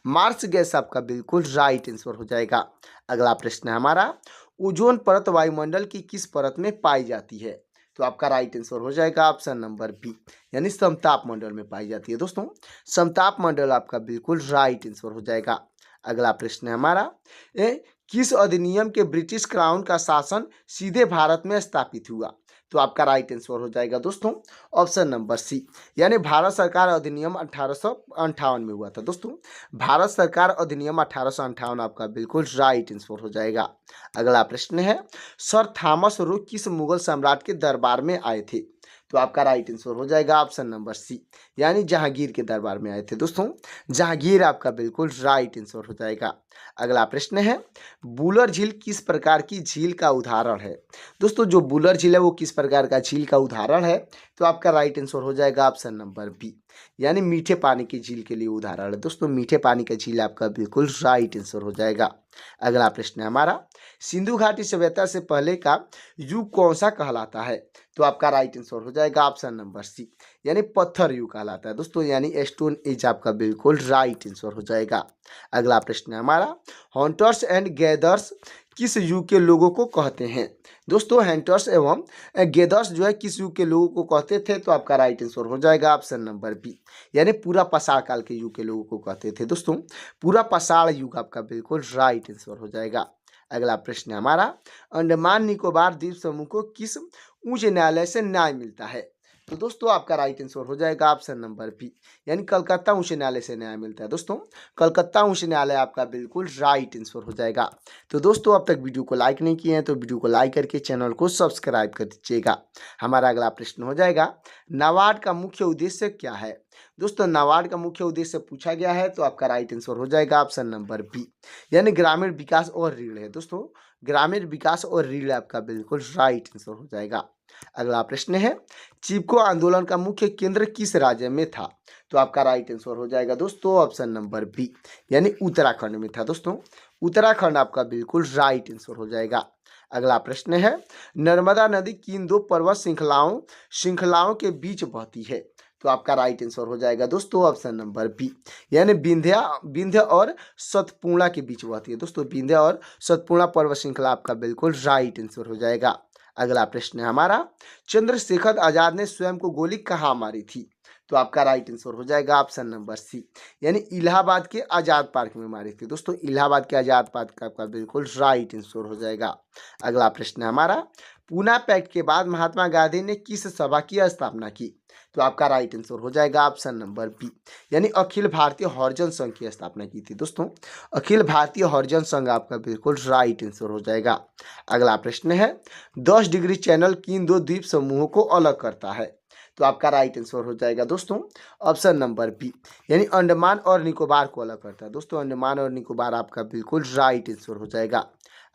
मार्स गैस आपका बिल्कुल राइट आंसर हो जाएगा। अगला प्रश्न है हमारा, ओजोन परत वायुमंडल की किस परत में पाई जाती है? तो आपका राइट आंसर हो जाएगा ऑप्शन नंबर बी, यानी समताप मंडल में पाई जाती है। दोस्तों समताप मंडल आपका बिल्कुल राइट आंसर हो जाएगा। अगला प्रश्न है हमारा, किस अधिनियम के ब्रिटिश क्राउन का शासन सीधे भारत में स्थापित हुआ? तो आपका राइट आंसर हो जाएगा दोस्तों ऑप्शन नंबर सी, यानी भारत सरकार अधिनियम 1858 में हुआ था। दोस्तों भारत सरकार अधिनियम 1858 आपका बिल्कुल राइट आंसर हो जाएगा। अगला प्रश्न है, सर थॉमस रो किस मुगल सम्राट के दरबार में आए थे? तो आपका राइट आंसर हो जाएगा ऑप्शन नंबर सी, यानी जहांगीर के दरबार में आए थे। दोस्तों जहांगीर आपका बिल्कुल राइट आंसर हो जाएगा। अगला प्रश्न है, बुलर झील किस प्रकार की झील का उदाहरण है? दोस्तों जो बुलर झील है वो किस प्रकार का झील का उदाहरण है? तो आपका राइट आंसर हो जाएगा ऑप्शन नंबर बी, यानी मीठे पानी की झील के लिए उदाहरण है। दोस्तों मीठे पानी का झील आपका बिल्कुल राइट आंसर हो जाएगा। अगला प्रश्न है हमारा, सिंधु घाटी सभ्यता से पहले का युग कौन सा कहलाता है? तो आपका राइट आंसर हो जाएगा ऑप्शन नंबर सी, यानी पत्थर युग कहलाता है। दोस्तों यानी स्टोन एज आपका बिल्कुल राइट आंसर हो जाएगा। अगला प्रश्न है हमारा, हंटर्स एंड गैदर्स किस युग के लोगों को कहते हैं? दोस्तों हंटर्स एवं गैदर्स जो है किस युग के लोगों को कहते थे? तो आपका राइट आंसर हो जाएगा ऑप्शन नंबर बी, यानी पूरा पाषाण काल के युग के लोगों को कहते थे। दोस्तों पूरा पाषाण युग आपका बिल्कुल राइट आंसर हो जाएगा। अगला प्रश्न है हमारा, अंडमान निकोबार द्वीप समूह को किस उच्च न्यायालय से न्याय मिलता है? तो दोस्तों आपका राइट आंसर हो जाएगा ऑप्शन नंबर बी, यानी कलकत्ता उच्च न्यायालय से न्याय मिलता है। दोस्तों कलकत्ता उच्च न्यायालय आपका बिल्कुल राइट आंसर हो जाएगा। तो दोस्तों अब तक वीडियो को लाइक नहीं किए हैं तो वीडियो को लाइक करके चैनल को सब्सक्राइब कर दीजिएगा। हमारा अगला प्रश्न हो जाएगा, नाबार्ड का मुख्य उद्देश्य क्या है? दोस्तों नाबार्ड का मुख्य उद्देश्य पूछा गया है तो आपका राइट आंसर हो जाएगा ऑप्शन नंबर बी, यानी ग्रामीण विकास और ऋण है। दोस्तों ग्रामीण विकास और ऋण आपका बिल्कुल राइट आंसर हो जाएगा। अगला प्रश्न है, चिपको आंदोलन का मुख्य केंद्र किस राज्य में था? तो आपका राइट आंसर हो जाएगा दोस्तों ऑप्शन नंबर बी, यानी उत्तराखंड में था। दोस्तों उत्तराखंड आपका बिल्कुल राइट आंसर हो जाएगा। अगला प्रश्न है, नर्मदा नदी किन दो पर्वत श्रृंखलाओं के बीच बहती है? तो आपका राइट आंसर हो जाएगा दोस्तों ऑप्शन नंबर बी, यानी विंध्य और सतपूर्णा के बीच बहती है। दोस्तों विंध्य और सतपूर्णा पर्वत श्रृंखला आपका बिल्कुल राइट आंसर हो जाएगा। अगला प्रश्न है हमारा, चंद्रशेखर आजाद ने स्वयं को गोली कहाँ मारी थी? तो आपका राइट आंसर हो जाएगा ऑप्शन नंबर सी, यानी इलाहाबाद के आजाद पार्क में मारी थी। दोस्तों इलाहाबाद के आजाद पार्क का आपका बिल्कुल राइट आंसर हो जाएगा। अगला प्रश्न है हमारा, पूना पैक्ट के बाद महात्मा गांधी ने किस सभा की स्थापना की? तो आपका राइट आंसर हो जाएगा ऑप्शन नंबर बी, यानी अखिल भारतीय हरिजन संघ की स्थापना की थी। दोस्तों अखिल भारतीय हरिजन संघ आपका बिल्कुल राइट आंसर हो जाएगा। अगला प्रश्न है, 10 डिग्री चैनल किन दो द्वीप समूहों को अलग करता है? तो आपका राइट आंसर हो जाएगा दोस्तों ऑप्शन नंबर बी, यानी अंडमान और निकोबार को अलग करता है। दोस्तों अंडमान और निकोबार आपका बिल्कुल राइट आंसर हो जाएगा।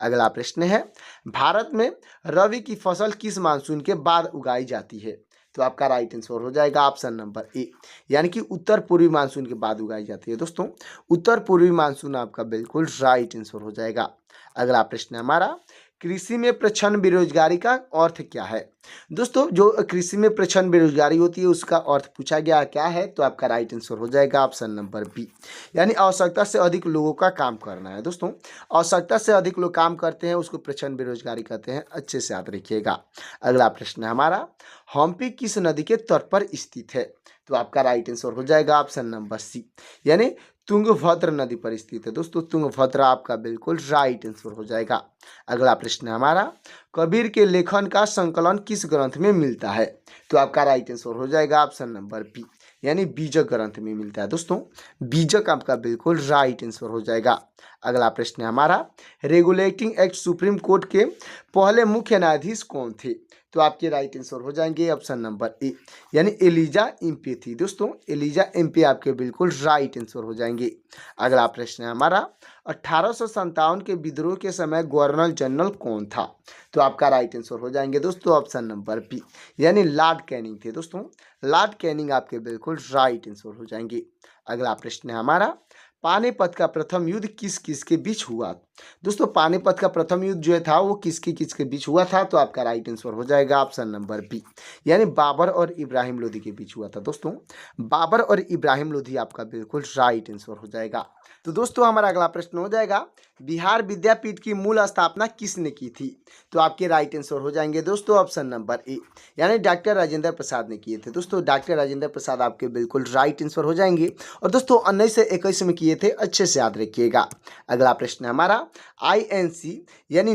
अगला प्रश्न है, भारत में रबी की फसल किस मानसून के बाद उगाई जाती है? तो आपका राइट आंसर हो जाएगा ऑप्शन नंबर ए, यानी कि उत्तर पूर्वी मानसून के बाद उगाई जाती है। दोस्तों उत्तर पूर्वी मानसून आपका बिल्कुल राइट आंसर हो जाएगा। अगला प्रश्न है हमारा, कृषि में प्रच्छन्न बेरोजगारी का अर्थ क्या है? दोस्तों जो कृषि में प्रच्छन्न बेरोजगारी होती है उसका अर्थ पूछा गया क्या है? तो आपका राइट आंसर हो जाएगा ऑप्शन नंबर बी, यानी आवश्यकता से अधिक लोगों का काम करना है। दोस्तों आवश्यकता से अधिक लोग काम करते हैं उसको प्रच्छन्न बेरोजगारी कहते हैं, अच्छे से याद रखिएगा। अगला प्रश्न है हमारा, हम्पी किस नदी के तट पर स्थित है? तो आपका राइट आंसर हो जाएगा ऑप्शन नंबर सी, यानी तुंगभद्र नदी पर स्थित है। दोस्तों तुंगभद्र आपका बिल्कुल राइट आंसर हो जाएगा। अगला प्रश्न है हमारा, कबीर के लेखन का संकलन किस ग्रंथ में मिलता है? तो आपका राइट आंसर हो जाएगा ऑप्शन नंबर बी, यानी बीजक ग्रंथ में मिलता है। दोस्तों बीजक आपका बिल्कुल राइट आंसर हो जाएगा। अगला प्रश्न है हमारा, रेगुलेटिंग एक्ट सुप्रीम कोर्ट के पहले मुख्य न्यायाधीश कौन थे? तो आपके राइट आंसर हो जाएंगे ऑप्शन नंबर ए, यानी एलिजा एम्पे थी। दोस्तों एलिजा एम्पे आपके बिल्कुल राइट आंसर हो जाएंगे। अगला प्रश्न है हमारा, 1857 के विद्रोह के समय गवर्नर जनरल कौन था? तो आपका राइट आंसर हो जाएंगे दोस्तों ऑप्शन नंबर बी, यानी लॉर्ड कैनिंग थे। दोस्तों लॉर्ड कैनिंग आपके बिल्कुल राइट आंसर हो जाएंगे। अगला प्रश्न है हमारा, पानीपत का प्रथम युद्ध किस किस के बीच हुआ? दोस्तों पानीपत का प्रथम युद्ध जो था वो किसके बीच हुआ था? तो आपका राइट आंसर हो जाएगा ऑप्शन नंबर बी, यानी बाबर और इब्राहिम लोधी के बीच हुआ था। दोस्तों बाबर और इब्राहिम लोधी आपका बिल्कुल राइट आंसर हो जाएगा। तो दोस्तों हमारा अगला प्रश्न हो जाएगा, बिहार विद्यापीठ की मूल स्थापना किसने की थी? तो आपके राइट आंसर हो जाएंगे दोस्तों ऑप्शन नंबर ए, यानी डॉक्टर राजेंद्र प्रसाद ने किए थे। दोस्तों डॉक्टर राजेंद्र प्रसाद आपके बिल्कुल राइट आंसर हो जाएंगे। और दोस्तों 1921 में किए थे, अच्छे से याद रखिएगा। अगला प्रश्न है हमारा, INC यानी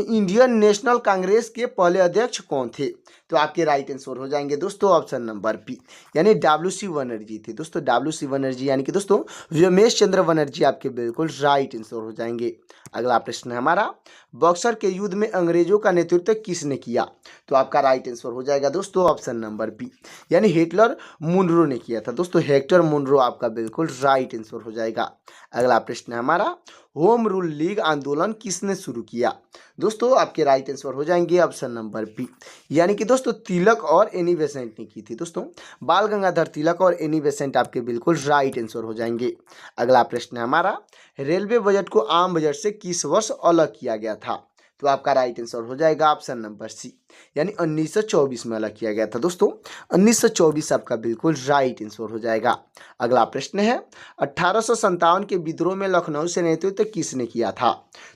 इंडियन नेशनल कांग्रेस के पहले अध्यक्ष कौन थे? तो आपके राइट आंसर हो जाएंगे दोस्तों ऑप्शन नंबर बी, यानी WC बनर्जी थे। दोस्तों WC बनर्जी यानी कि दोस्तों रमेश चंद्र बनर्जी आपके बिल्कुल राइट आंसर हो जाएंगे। अगला प्रश्न है हमारा, बक्सर के युद्ध में अंग्रेजों का नेतृत्व किसने किया? तो आपका राइट आंसर हो जाएगा दोस्तों ऑप्शन नंबर बी, यानी हिटलर मुनरो ने किया था। दोस्तों हेक्टर मुनरो आपका बिल्कुल राइट आंसर हो जाएगा। अगला प्रश्न है हमारा, होम रूल लीग आंदोलन किसने शुरू किया? दोस्तों आपके राइट आंसर हो जाएंगे ऑप्शन नंबर बी, यानी कि दोस्तों तिलक और एनी बेसेंट ने की थी। दोस्तों बाल गंगाधर तिलक और एनी बेसेंट आपके बिल्कुल राइट आंसर हो जाएंगे। अगला प्रश्न है हमारा, रेलवे बजट को आम बजट से किस वर्ष अलग किया गया था? तो आपका राइट आंसर हो जाएगा ऑप्शन नंबर सी, यानी 1924 में अलग किया गया था। दोस्तों 1924 आपका बिल्कुल राइट आंसर हो जाएगा। अगला प्रश्न है, 1857 के विद्रोह में लखनऊ से नेतृत्व किसने किया था?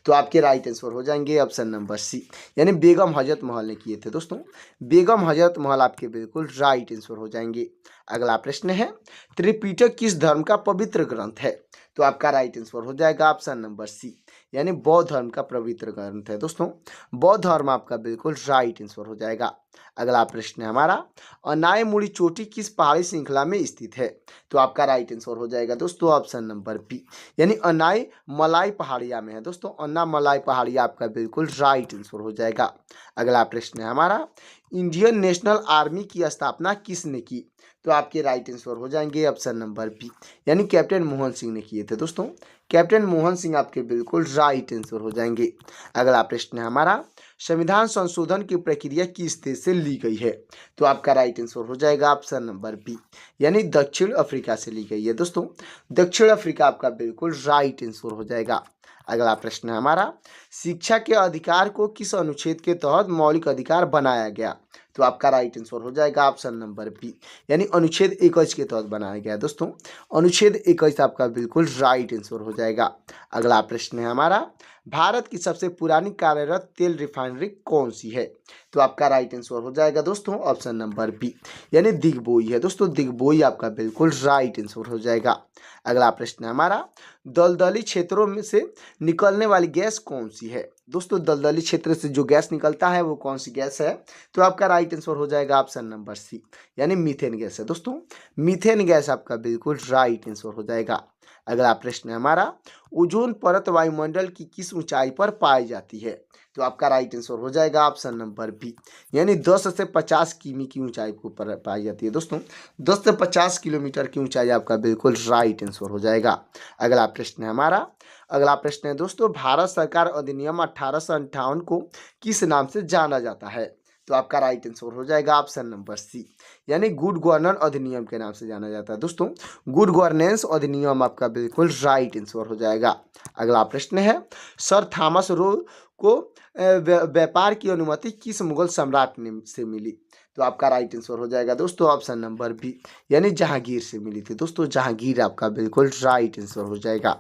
तो आपके राइट आंसर हो जाएंगे ऑप्शन नंबर सी, यानी बेगम हजरत महल ने किए थे। दोस्तों बेगम हजरत महल आपके बिल्कुल राइट आंसर हो जाएंगे। अगला प्रश्न है, त्रिपिटक किस धर्म का पवित्र ग्रंथ है? तो आपका राइट आंसर हो जाएगा ऑप्शन नंबर सी, यानी बौद्ध धर्म का पवित्र ग्रंथ है। दोस्तों बौद्ध धर्म आपका बिल्कुल राइट आंसर हो जाएगा। अगला प्रश्न है हमारा, अनायमुड़ी चोटी किस पहाड़ी श्रृंखला में स्थित है? तो आपका राइट आंसर हो जाएगा दोस्तों ऑप्शन नंबर बी, यानी अनाई मलाई पहाड़िया में है। दोस्तों अन्ना मलाई पहाड़िया आपका बिल्कुल राइट आंसर हो जाएगा। अगला प्रश्न है हमारा, इंडियन नेशनल आर्मी की स्थापना किसने की? तो आपके राइट आंसर हो जाएंगे ऑप्शन नंबर बी, यानी कैप्टन मोहन सिंह ने किए थे दोस्तों। कैप्टन मोहन सिंह आपके बिल्कुल राइट आंसर हो जाएंगे। अगला प्रश्न है हमारा, संविधान संशोधन की प्रक्रिया किस देश से ली गई है? तो आपका राइट आंसर हो जाएगा ऑप्शन नंबर बी, यानी दक्षिण अफ्रीका से ली गई है दोस्तों। दक्षिण अफ्रीका आपका बिल्कुल राइट आंसर हो जाएगा। अगला प्रश्न है हमारा, शिक्षा के अधिकार को किस अनुच्छेद के तहत मौलिक अधिकार बनाया गया? तो आपका राइट आंसर हो जाएगा ऑप्शन नंबर बी, यानी अनुच्छेद 21 के तहत बनाया गया है दोस्तों। अनुच्छेद 21 आपका बिल्कुल राइट आंसर हो जाएगा। अगला प्रश्न है हमारा, भारत की सबसे पुरानी कार्यरत तेल रिफाइनरी कौन सी है? तो आपका राइट आंसर हो जाएगा दोस्तों ऑप्शन नंबर बी, यानी दिग्बोई है दोस्तों। दिग्बोई आपका बिल्कुल राइट आंसर हो जाएगा। अगला प्रश्न है हमारा, दलदली क्षेत्रों में से निकलने वाली गैस कौन सी है? दोस्तों दलदली क्षेत्र से जो गैस निकलता है वो कौन सी गैस है? तो आपका राइट आंसर हो जाएगा ऑप्शन नंबर सी, यानी मीथेन गैस है दोस्तों। मीथेन गैस आपका बिल्कुल राइट आंसर हो जाएगा। अगला प्रश्न है हमारा, ओजोन परत वायुमंडल की किस ऊंचाई पर पाई जाती है? तो आपका राइट आंसर हो जाएगा ऑप्शन नंबर बी, यानी 10 से 50 किमी की ऊंचाई के ऊपर पाई जाती है दोस्तों। 10 से 50 किलोमीटर की ऊंचाई आपका बिल्कुल राइट आंसर हो जाएगा। अगला प्रश्न है हमारा, अगला प्रश्न है दोस्तों, भारत सरकार अधिनियम 1858 को किस नाम से जाना जाता है? तो आपका राइट आंसर हो जाएगा ऑप्शन नंबर सी, यानी गुड गवर्नेंस अधिनियम के नाम से जाना जाता है दोस्तों। गुड गवर्नेंस अधिनियम आपका बिल्कुल राइट आंसर हो जाएगा। अगला प्रश्न है, सर थॉमस रो को व्यापार की अनुमति किस मुगल सम्राट ने से मिली? तो आपका राइट आंसर हो जाएगा दोस्तों ऑप्शन नंबर बी, यानी जहांगीर से मिली थी दोस्तों। जहांगीर आपका बिल्कुल राइट आंसर हो जाएगा।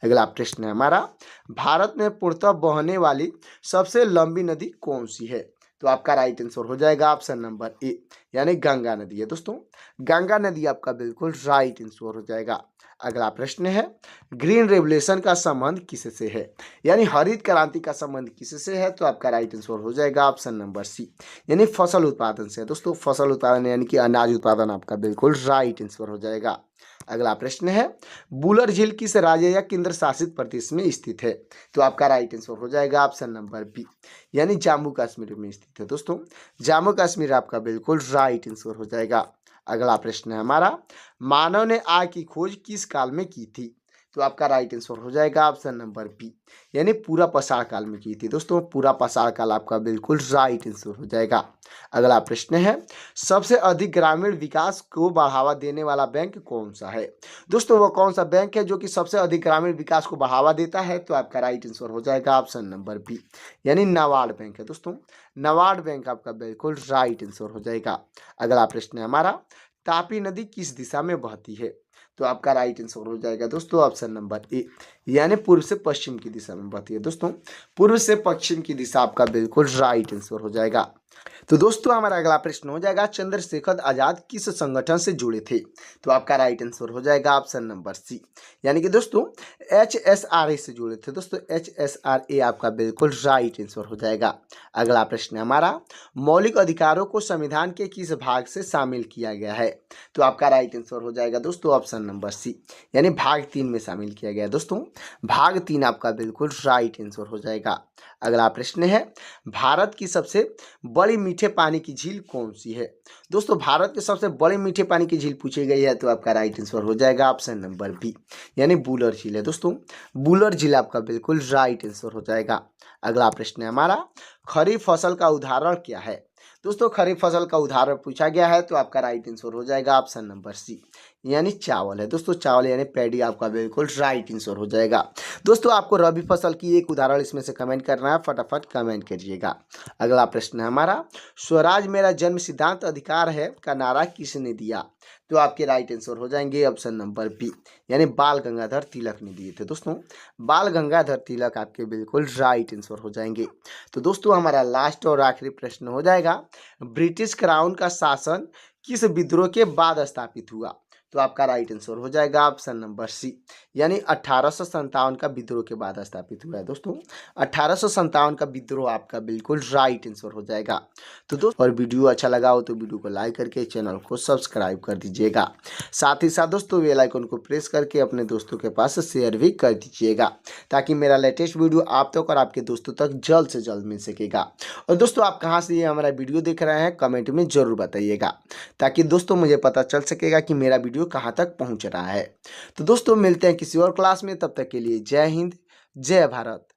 अगला प्रश्न है हमारा, भारत में पूर्णतः बहने वाली सबसे लंबी नदी कौन सी है? तो आपका राइट आंसर हो जाएगा ऑप्शन नंबर ए, यानी गंगा नदी है दोस्तों। गंगा नदी आपका बिल्कुल राइट आंसर हो जाएगा। अगला प्रश्न है, ग्रीन रेवोल्यूशन का संबंध किससे है? यानी हरित क्रांति का संबंध किससे है? तो आपका राइट आंसर हो जाएगा ऑप्शन नंबर सी, यानी फसल उत्पादन से दोस्तों। फसल उत्पादन यानी कि अनाज उत्पादन आपका बिल्कुल राइट आंसर हो जाएगा। अगला प्रश्न है, बुलर झील किस राज्य या केंद्र शासित प्रदेश में स्थित है? तो आपका राइट आंसर हो जाएगा ऑप्शन नंबर बी, यानी जम्मू कश्मीर में स्थित है दोस्तों। जम्मू कश्मीर आपका बिल्कुल राइट आंसर हो जाएगा। अगला प्रश्न है हमारा, मानव ने आग की खोज किस काल में की थी? तो आपका राइट आंसर हो जाएगा ऑप्शन नंबर बी, यानी पूरा पाषाण काल में की थी दोस्तों। पूरा पाषाण काल आपका बिल्कुल राइट आंसर हो जाएगा। अगला प्रश्न है, सबसे अधिक ग्रामीण विकास को बढ़ावा देने वाला बैंक कौन सा है? दोस्तों वो कौन सा बैंक है जो कि सबसे अधिक ग्रामीण विकास को बढ़ावा देता है? तो आपका राइट आंसर हो जाएगा ऑप्शन नंबर बी, यानी नाबार्ड बैंक है दोस्तों। नाबार्ड बैंक आपका बिल्कुल राइट आंसर हो जाएगा। अगला प्रश्न है हमारा, तापी नदी किस दिशा में बहती है? तो आपका राइट आंसर हो जाएगा दोस्तों ऑप्शन नंबर ए, यानी पूर्व से पश्चिम की दिशा में बहती है दोस्तों। पूर्व से पश्चिम की दिशा आपका बिल्कुल राइट आंसर हो जाएगा। तो दोस्तों हमारा अगला प्रश्न हो जाएगा, चंद्रशेखर आजाद किस संगठन से जुड़े थे? तो आपका राइट आंसर हो जाएगा ऑप्शन नंबर सी, यानी कि दोस्तों HSRA से जुड़े थे दोस्तों। HSRA आपका बिल्कुल राइट आंसर हो जाएगा। अगला प्रश्न है हमारा, मौलिक अधिकारों को संविधान के किस भाग से शामिल किया गया है? तो आपका राइट आंसर हो जाएगा दोस्तों ऑप्शन नंबर सी, यानी भाग 3 में शामिल किया गया है दोस्तों। भाग 3 आपका बिल्कुल राइट आंसर हो जाएगा। अगला प्रश्न है, भारत की सबसे बड़ी मीठे पानी की झील कौन सी है? दोस्तों भारत की सबसे बड़ी मीठे पानी की झील पूछी गई है, तो आपका राइट आंसर हो जाएगा ऑप्शन नंबर बी, यानी बुलर झील है दोस्तों। बुलर झील आपका बिल्कुल राइट आंसर हो जाएगा। अगला प्रश्न है हमारा, खरीफ फसल का उदाहरण क्या है? दोस्तों खरीफ फसल का उदाहरण पूछा गया है, तो आपका राइट आंसर हो जाएगा ऑप्शन नंबर सी, यानी चावल है दोस्तों। चावल यानी पैडी आपका बिल्कुल राइट आंसर हो जाएगा। दोस्तों आपको रबी फसल की एक उदाहरण इसमें से कमेंट करना है, फटाफट कमेंट करिएगा। अगला प्रश्न है हमारा, स्वराज मेरा जन्म सिद्धांत अधिकार है का नारा किसने दिया? तो आपके राइट आंसर हो जाएंगे ऑप्शन नंबर बी, यानी बाल गंगाधर तिलक ने दिए थे दोस्तों। बाल गंगाधर तिलक आपके बिल्कुल राइट आंसर हो जाएंगे। तो दोस्तों हमारा लास्ट और आखिरी प्रश्न हो जाएगा, ब्रिटिश क्राउन का शासन किस विद्रोह के बाद स्थापित हुआ? तो आपका राइट आंसर हो जाएगा ऑप्शन नंबर सी, यानी 1857 का विद्रोह के बाद स्थापित हुआ है दोस्तों। 1857 का विद्रोह आपका बिल्कुल राइट आंसर हो जाएगा। तो दोस्तों, और वीडियो अच्छा लगा हो तो वीडियो को लाइक करके चैनल को सब्सक्राइब कर दीजिएगा। साथ ही साथ दोस्तों बेल आइकन को प्रेस करके अपने दोस्तों के पास शेयर भी कर दीजिएगा, ताकि मेरा लेटेस्ट वीडियो आप तक और आपके दोस्तों तक जल्द से जल्द मिल सकेगा। और दोस्तों, आप कहाँ से ये हमारा वीडियो देख रहे हैं कमेंट में जरूर बताइएगा, ताकि दोस्तों मुझे पता चल सकेगा कि मेरा वीडियो कहाँ तक पहुँच रहा है। तो दोस्तों मिलते हैं किसी और क्लास में, तब तक के लिए जय हिंद, जय भारत।